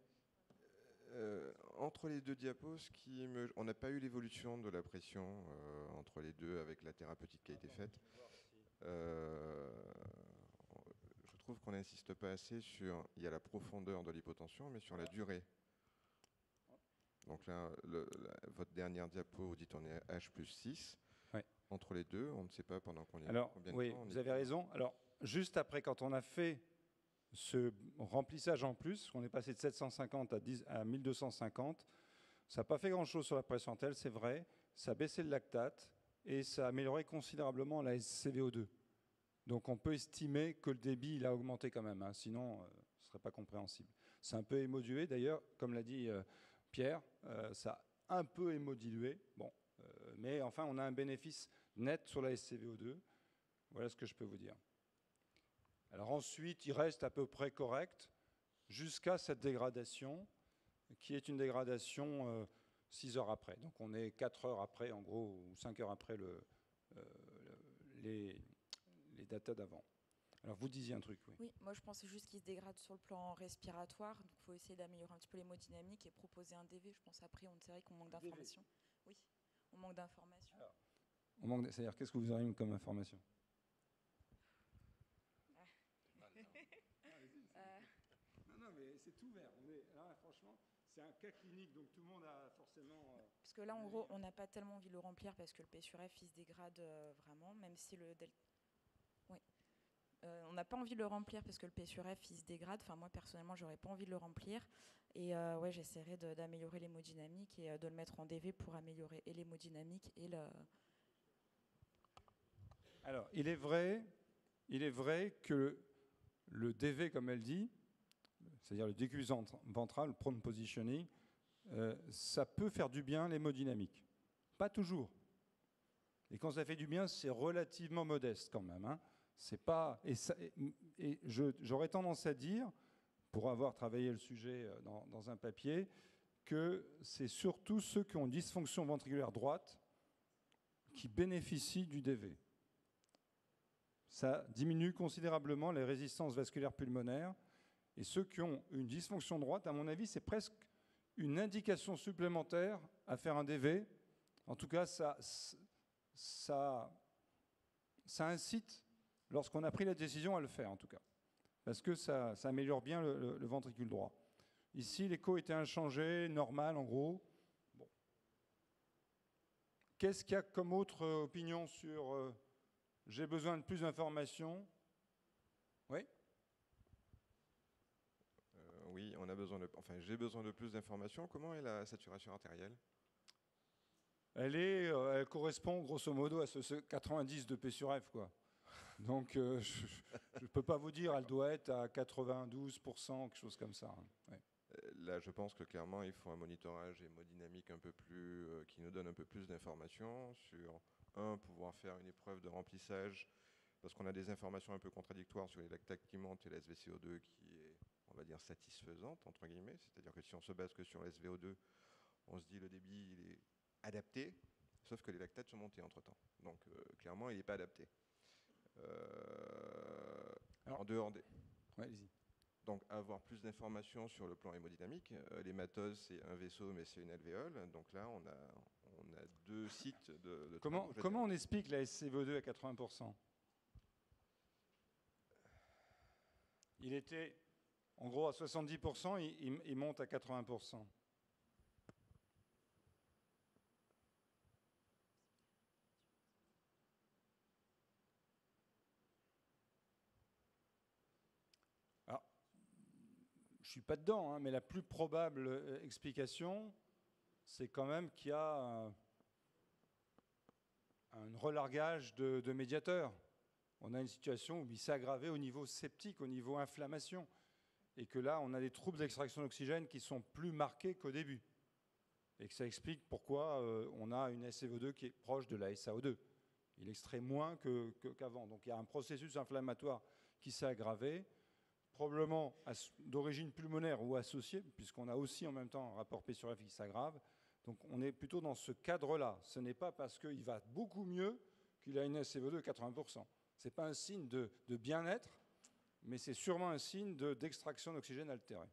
entre les deux diapos, on n'a pas eu l'évolution de la pression entre les deux avec la thérapeutique qui a été faite. Je trouve qu'on n'insiste pas assez sur, il y a la profondeur de l'hypotension, mais sur la durée. Donc là, votre dernière diapo, vous dites on est à H plus 6. Ouais. Entre les deux, on ne sait pas pendant combien de temps. Oui, vous avez raison. Alors, juste après, quand on a fait ce remplissage en plus, on est passé de 750 à 1250, ça n'a pas fait grand-chose sur la pression artérielle, c'est vrai. Ça a baissé le lactate et ça a amélioré considérablement la SCVO2. Donc on peut estimer que le débit il a augmenté quand même, hein, sinon ce ne serait pas compréhensible. C'est un peu hémodilué d'ailleurs, comme l'a dit Pierre, ça a un peu hémodilué, bon, mais enfin on a un bénéfice net sur la SCVO2, voilà ce que je peux vous dire. Alors ensuite il reste à peu près correct jusqu'à cette dégradation qui est une dégradation 6 heures après. Donc on est 4 heures après en gros, ou 5 heures après les datas d'avant. Alors vous disiez un truc, oui. Oui, moi je pensais juste qu'il se dégrade sur le plan respiratoire, donc il faut essayer d'améliorer un petit peu l'hémodynamique et proposer un DV. Je pense après, c'est vrai qu'on manque d'informations. Oui, on manque d'informations. C'est-à-dire, qu'est-ce que vous auriez comme information? Non, mais c'est tout vert. Là, franchement, c'est un cas clinique, donc tout le monde a forcément... Parce que là, en gros, on n'a pas tellement envie de le remplir parce que le P sur F, il se dégrade vraiment, même si le delta... Oui. On n'a pas envie de le remplir parce que le P sur F, il se dégrade. Enfin, moi, personnellement, j'aurais pas envie de le remplir. Et ouais, j'essaierai d'améliorer l'hémodynamique et de le mettre en DV pour améliorer et l'hémodynamique et le... Alors, il est vrai que le DV, comme elle dit, c'est-à-dire le décubitus ventral, prone positioning, ça peut faire du bien l'hémodynamique. Pas toujours. Et quand ça fait du bien, c'est relativement modeste quand même. Hein. C'est pas, et j'aurais tendance à dire, pour avoir travaillé le sujet dans un papier, que c'est surtout ceux qui ont une dysfonction ventriculaire droite qui bénéficient du DV. Ça diminue considérablement les résistances vasculaires pulmonaires. Et ceux qui ont une dysfonction droite, à mon avis, c'est presque une indication supplémentaire à faire un DV. En tout cas, ça incite, lorsqu'on a pris la décision, à le faire, en tout cas. Parce que ça améliore bien le ventricule droit. Ici, l'écho était inchangé, normal, en gros. Bon. Qu'est-ce qu'il y a comme autre opinion sur j'ai besoin de plus d'informations? Oui. Oui, on a besoin j'ai besoin de plus d'informations. Comment est la saturation artérielle? Elle correspond grosso modo à ce 90 de P sur F, quoi. Donc, je ne peux pas vous dire, elle doit être à 92%, quelque chose comme ça. Hein. Ouais. Là, je pense que clairement, il faut un monitorage hémodynamique un peu plus, qui nous donne un peu plus d'informations sur, pouvoir faire une épreuve de remplissage, parce qu'on a des informations un peu contradictoires sur les lactates qui montent et la SVCO2 qui est, on va dire, satisfaisante, entre guillemets. C'est-à-dire que si on se base que sur la SVO2, on se dit le débit, il est adapté, sauf que les lactates sont montés entre-temps. Donc, clairement, il n'est pas adapté. En dehors des... Ouais, allez-y. Donc, avoir plus d'informations sur le plan hémodynamique. L'hématose, c'est un vaisseau, mais c'est une alvéole. Donc là, on a deux sites de Comment on explique la SCVO2 à 80%? Il était, en gros, à 70%, il monte à 80%. Je ne suis pas dedans, hein, mais la plus probable explication, c'est quand même qu'il y a un relargage de médiateurs. On a une situation où il s'est aggravé au niveau septique, au niveau inflammation, et que là, on a des troubles d'extraction d'oxygène qui sont plus marqués qu'au début. Et que ça explique pourquoi on a une SCVO2 qui est proche de la SAO2. Il extrait moins qu'avant. Donc il y a un processus inflammatoire qui s'est aggravé, probablement d'origine pulmonaire ou associée, puisqu'on a aussi en même temps un rapport P sur F qui s'aggrave. Donc on est plutôt dans ce cadre-là. Ce n'est pas parce qu'il va beaucoup mieux qu'il a une SCVO2 de 80%. Ce n'est pas un signe de bien-être, mais c'est sûrement un signe d'extraction d'oxygène altérée.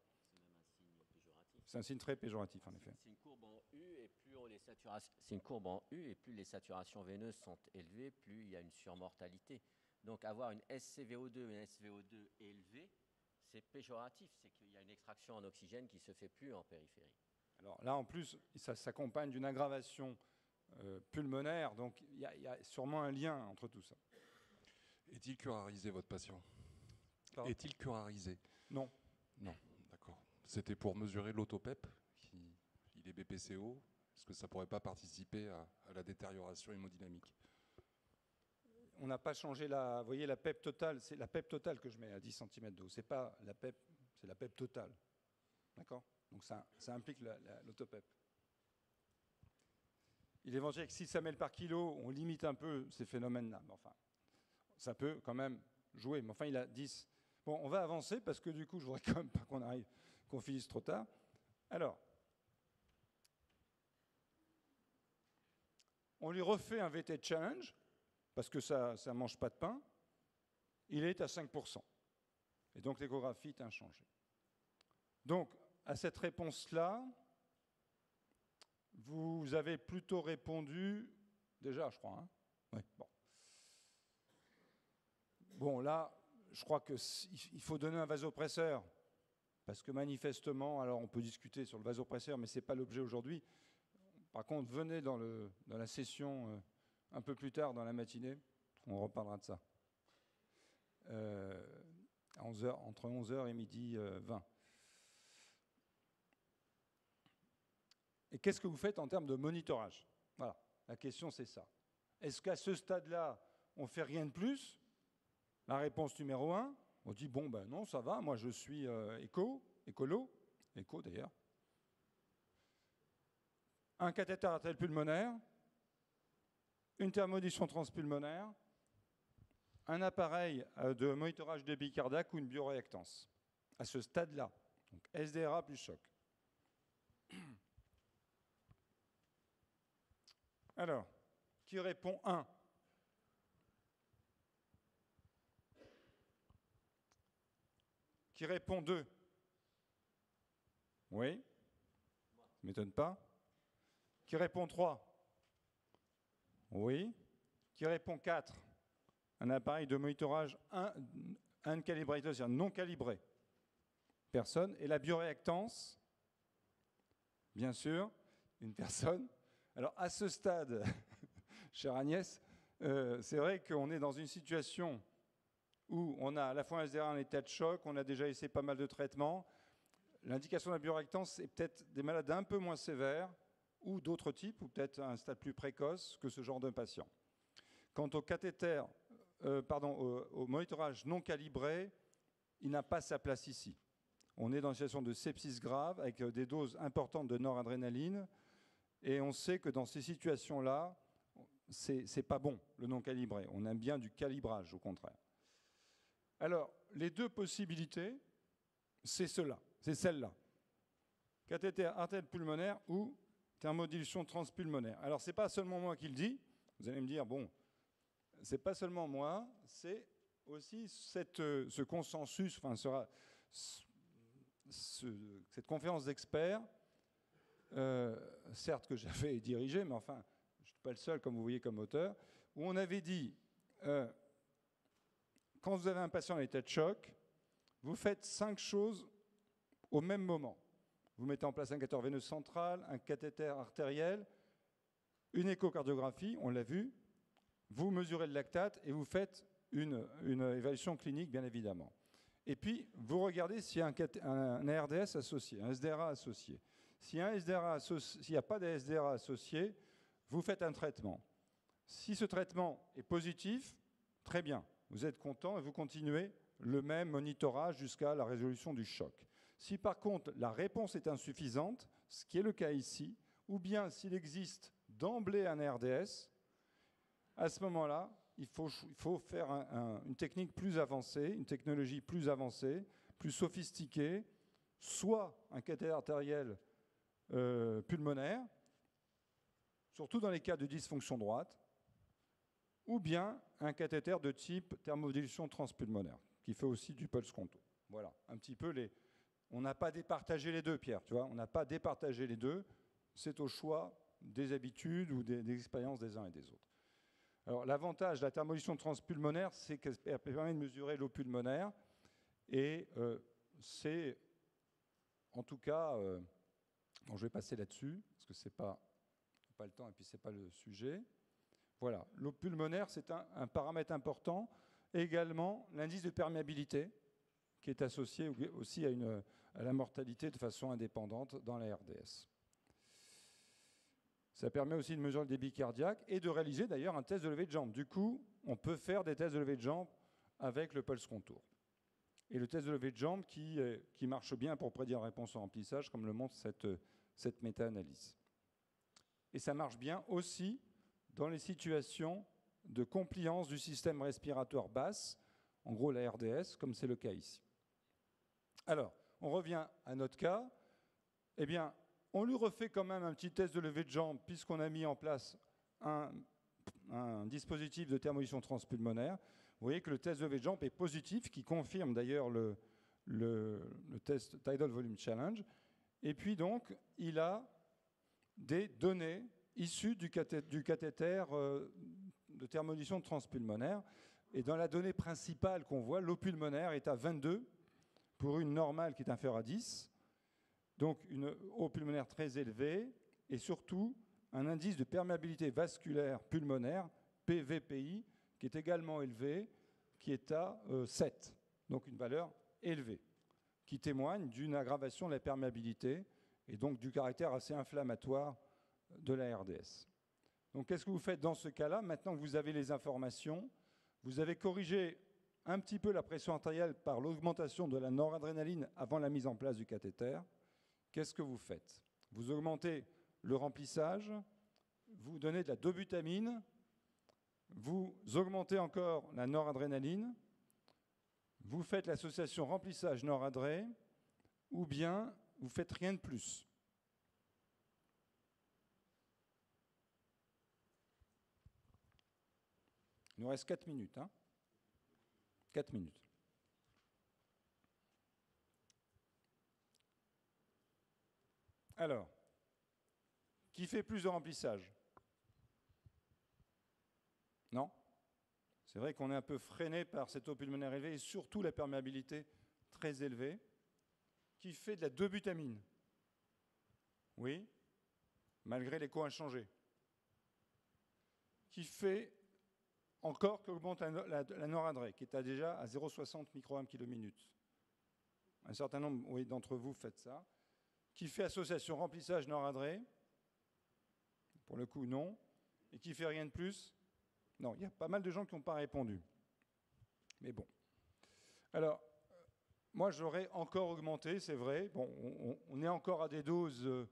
c'est un signe très péjoratif, en effet. C'est une courbe en U, et plus c'est une courbe en U, et plus les saturations veineuses sont élevées, plus il y a une surmortalité. Donc avoir une SCVO2 et une SVO2 élevée, c'est péjoratif, c'est qu'il y a une extraction en oxygène qui ne se fait plus en périphérie. Alors là, en plus, ça s'accompagne d'une aggravation pulmonaire, donc il y a sûrement un lien entre tout ça. Est-il curarisé, votre patient? Est-il curarisé? Non. Non, d'accord. C'était pour mesurer l'autopep, il est BPCO. Est-ce que ça ne pourrait pas participer à la détérioration hémodynamique? On n'a pas changé vous voyez, la PEP totale, c'est la PEP totale que je mets à 10 cm d'eau. C'est pas la PEP, c'est la PEP totale. D'accord? Donc ça implique l'autopep. Il est éventuel que si ça mène par kilo, on limite un peu ces phénomènes-là. Mais enfin, ça peut quand même jouer. Mais enfin, il a 10. Bon, on va avancer parce que du coup, je voudrais quand même pas qu'on finisse trop tard. Alors, on lui refait un VT challenge parce que ça ne mange pas de pain. Il est à 5%. Et donc, l'échographie est inchangée. Donc, à cette réponse-là, vous avez plutôt répondu, déjà, je crois. Hein, oui, bon. Bon, là, je crois qu'il faut donner un vasopresseur, parce que manifestement, alors on peut discuter sur le vasopresseur, mais ce n'est pas l'objet aujourd'hui. Par contre, venez dans la session un peu plus tard dans la matinée, on reparlera de ça. À 11h, entre 11h et midi 20. Et qu'est-ce que vous faites en termes de monitorage? Voilà, la question c'est ça. Est-ce qu'à ce stade-là, on ne fait rien de plus? La réponse numéro 1, on dit bon ben non, ça va, moi je suis écolo d'ailleurs. Un cathéter artériel pulmonaire, une thermodisson transpulmonaire, un appareil de monitorage débit cardiaque ou une bioréactance. À ce stade-là, donc SDRA plus choc. Alors, qui répond 1? Qui répond 2? Oui? Ça ne m'étonne pas. Qui répond 3? Oui. Qui répond 4? Un appareil de monitorage uncalibrated, c'est-à-dire non calibré. Personne. Et la bioréactance? Bien sûr, une personne. Alors, à ce stade, chère Agnès, c'est vrai qu'on est dans une situation où on a à la fois un SDRA en état de choc, on a déjà essayé pas mal de traitements. L'indication de la bioréactance, c'est peut-être des malades un peu moins sévères ou d'autres types, ou peut-être à un stade plus précoce que ce genre de patient. Quant au cathéter, au monitorage non calibré, il n'a pas sa place ici. On est dans une situation de sepsis grave avec des doses importantes de noradrénaline. Et on sait que dans ces situations-là, c'est pas bon, le non calibré. On aime bien du calibrage, au contraire. Alors, les deux possibilités, c'est celle-là. Cathéter artériel pulmonaire ou thermodilution transpulmonaire. Alors, ce n'est pas seulement moi qui le dis. Vous allez me dire, bon, ce n'est pas seulement moi, c'est aussi ce consensus, enfin, cette conférence d'experts, certes que j'avais dirigé, mais enfin, je ne suis pas le seul, comme vous voyez, comme auteur, où on avait dit, quand vous avez un patient en état de choc, vous faites 5 choses au même moment. Vous mettez en place un cathéter veineux central, un cathéter artériel, une échocardiographie, on l'a vu, vous mesurez le lactate et vous faites une évaluation clinique, bien évidemment. Et puis, vous regardez s'il y a un ARDS associé, un SDRA associé. S'il n'y a pas de SDRA associé, vous faites un traitement. Si ce traitement est positif, très bien, vous êtes content et vous continuez le même monitorage jusqu'à la résolution du choc. Si par contre la réponse est insuffisante, ce qui est le cas ici, ou bien s'il existe d'emblée un ARDS, à ce moment-là, il faut faire une technique plus avancée, une technologie plus avancée, plus sophistiquée, soit un cathéter artériel pulmonaire, surtout dans les cas de dysfonction droite, ou bien un cathéter de type thermodilution transpulmonaire, qui fait aussi du pulse conto. Voilà, un petit peu on n'a pas départagé les deux, Pierre, tu vois, on n'a pas départagé les deux, c'est au choix des habitudes ou des expériences des uns et des autres. Alors, l'avantage de la thermolution transpulmonaire, c'est qu'elle permet de mesurer l'eau pulmonaire, et c'est, en tout cas, bon, je vais passer là-dessus, parce que c'est pas le temps, et puis c'est pas le sujet. Voilà, l'eau pulmonaire, c'est un paramètre important. Également, l'indice de perméabilité, qui est associé aussi à la mortalité de façon indépendante dans la RDS. Ça permet aussi de mesurer le débit cardiaque et de réaliser d'ailleurs un test de levée de jambe. Du coup, on peut faire des tests de levée de jambe avec le pulse contour. Et le test de levée de jambe qui marche bien pour prédire la réponse au remplissage, comme le montre cette méta-analyse. Et ça marche bien aussi dans les situations de compliance du système respiratoire basse, en gros la RDS, comme c'est le cas ici. Alors, on revient à notre cas. Eh bien, on lui refait quand même un petit test de levée de jambe, puisqu'on a mis en place un dispositif de thermolution transpulmonaire. Vous voyez que le test de levée de jambe est positif, qui confirme d'ailleurs le test Tidal Volume Challenge. Et puis donc, il a des données issues du cathéter de thermolution transpulmonaire. Et dans la donnée principale qu'on voit, l'eau pulmonaire est à 22 pour une normale qui est inférieure à 10. Donc une eau pulmonaire très élevée et surtout un indice de perméabilité vasculaire pulmonaire, PVPI, qui est également élevé, qui est à 7. Donc une valeur élevée, qui témoigne d'une aggravation de la perméabilité et donc du caractère assez inflammatoire de la RDS. Donc qu'est-ce que vous faites dans ce cas-là? Maintenant que vous avez les informations, vous avez corrigé un petit peu la pression artérielle par l'augmentation de la noradrénaline avant la mise en place du cathéter. Qu'est-ce que vous faites? Vous augmentez le remplissage, vous donnez de la dobutamine, vous augmentez encore la noradrénaline, vous faites l'association remplissage-noradré, ou bien vous faites rien de plus. Il nous reste 4 minutes. 4 minutes. Alors, qui fait plus de remplissage? Non? C'est vrai qu'on est un peu freiné par cette eau pulmonaire élevée et surtout la perméabilité très élevée. Qui fait de la dobutamine? Oui, malgré l'écho inchangé. Qui fait encore qu'augmente la noradré, qui est déjà à 0,60 microgrammes kilo minute. Un certain nombre d'entre vous faites ça. Qui fait association remplissage noradré? Pour le coup, non. Et qui fait rien de plus? Non, il y a pas mal de gens qui n'ont pas répondu. Mais bon. Alors, moi, j'aurais encore augmenté, c'est vrai. Bon, on est encore à des doses...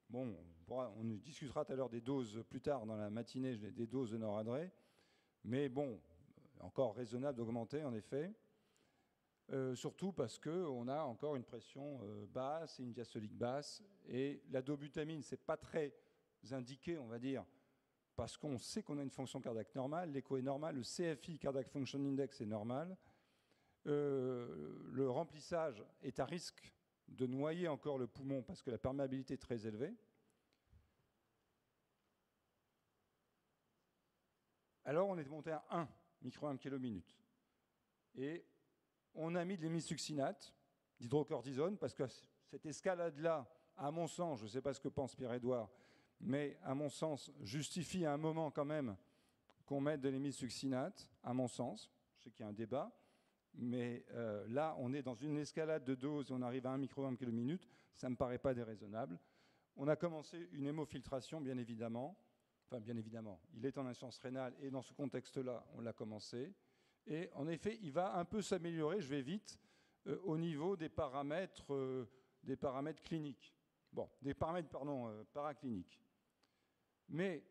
bon, on discutera tout à l'heure des doses plus tard dans la matinée, des doses de noradré. Mais bon, encore raisonnable d'augmenter, en effet. Surtout parce qu'on a encore une pression basse et une diastolique basse. Et la dobutamine, ce n'est pas très indiqué, on va dire, parce qu'on sait qu'on a une fonction cardiaque normale, l'écho est normal, le CFI, Cardiac Function Index, est normal. Le remplissage est à risque de noyer encore le poumon parce que la perméabilité est très élevée. Alors on est monté à 1 microgramme kilo minute. Et on a mis de l'hémisuccinate, d'hydrocortisone, parce que cette escalade-là, à mon sens, je ne sais pas ce que pense Pierre-Édouard, mais à mon sens, justifie à un moment quand même qu'on mette de l'hémisuccinate, à mon sens. Je sais qu'il y a un débat, mais là, on est dans une escalade de dose, on arrive à 1 microgramme kilo minute, ça ne me paraît pas déraisonnable. On a commencé une hémofiltration, bien évidemment. Enfin, bien évidemment, il est en insuffisance rénale, et dans ce contexte-là, on l'a commencé. Et en effet, il va un peu s'améliorer, je vais vite, au niveau des paramètres cliniques. Bon, des paramètres, paracliniques. Mais,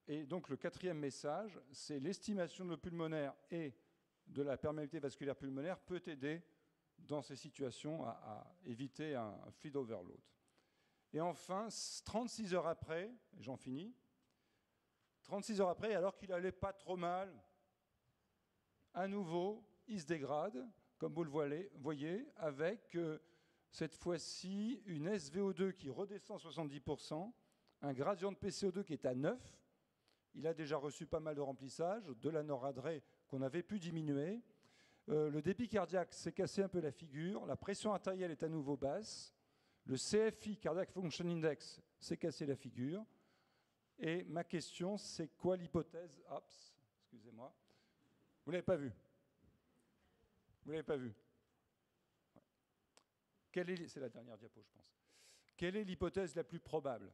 et donc le quatrième message, c'est l'estimation de l'eau pulmonaire et de la perméabilité vasculaire pulmonaire peut aider dans ces situations à éviter un fluid overload. Et enfin, 36 heures après, et j'en finis, 36 heures après, alors qu'il n'allait pas trop mal, à nouveau, il se dégrade, comme vous le voyez, avec Cette fois-ci, une SVO2 qui redescend 70%, un gradient de PCO2 qui est à 9. Il a déjà reçu pas mal de remplissage, de la noradrée qu'on avait pu diminuer. Le débit cardiaque s'est cassé un peu la figure, la pression artérielle est à nouveau basse, le CFI, Cardiac Function Index, s'est cassé la figure. Et ma question, c'est quoi l'hypothèse? Excusez-moi. Vous ne l'avez pas vu? Vous ne l'avez pas vu? C'est la dernière diapo, je pense. Quelle est l'hypothèse la plus probable?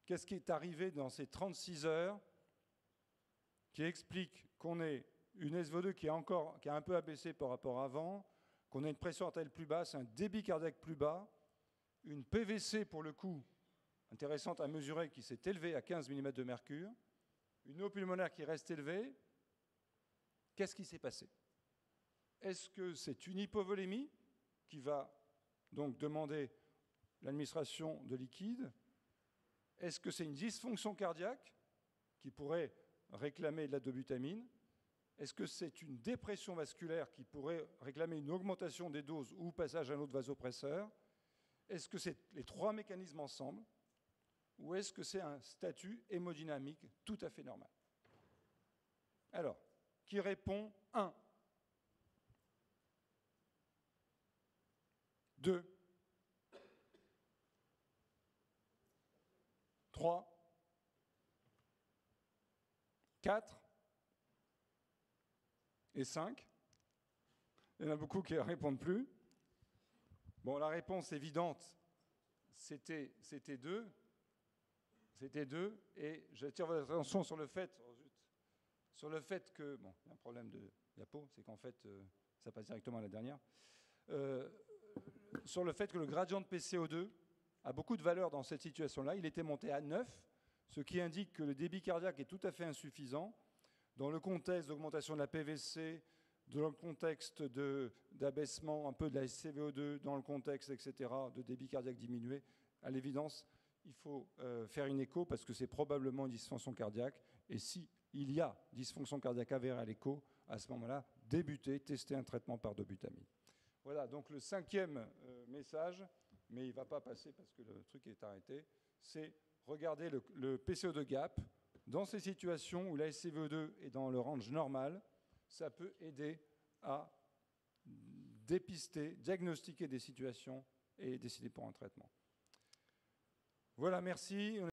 Qu'est-ce qui est arrivé dans ces 36 heures qui explique qu'on ait une SVO2 qui a un peu abaissé par rapport à avant, qu'on ait une pression artérielle plus basse, un débit cardiaque plus bas, une PVC pour le coup intéressante à mesurer qui s'est élevée à 15 mm de mercure, une eau pulmonaire qui reste élevée? Qu'est-ce qui s'est passé? Est-ce que c'est une hypovolémie qui va donc demander l'administration de liquide? Est-ce que c'est une dysfonction cardiaque qui pourrait réclamer de la dobutamine? Est-ce que c'est une dépression vasculaire qui pourrait réclamer une augmentation des doses ou passage à un autre vasopresseur? Est-ce que c'est les trois mécanismes ensemble? Ou est-ce que c'est un statut hémodynamique tout à fait normal? Alors, qui répond? 1. 2. 3. 4. Et 5. Il y en a beaucoup qui ne répondent plus. Bon, la réponse évidente, c'était 2. C'était 2. Et j'attire votre attention sur le fait que... Bon, il y a un problème de diapo, c'est qu'en fait, ça passe directement à la dernière. Sur le fait que le gradient de PCO2 a beaucoup de valeur dans cette situation-là. Il était monté à 9, ce qui indique que le débit cardiaque est tout à fait insuffisant. Dans le contexte d'augmentation de la PVC, dans le contexte d'abaissement un peu de la SCVO2, dans le contexte, etc., de débit cardiaque diminué, à l'évidence, il faut faire une écho parce que c'est probablement une dysfonction cardiaque. Et s'il y a dysfonction cardiaque avérée à l'écho, à ce moment-là, tester un traitement par dobutamine. Voilà, donc le 5e message, mais il ne va pas passer parce que le truc est arrêté, c'est regarder le PCO2 gap. Dans ces situations où la SCVO2 est dans le range normal, ça peut aider à dépister, diagnostiquer des situations et décider pour un traitement. Voilà, merci.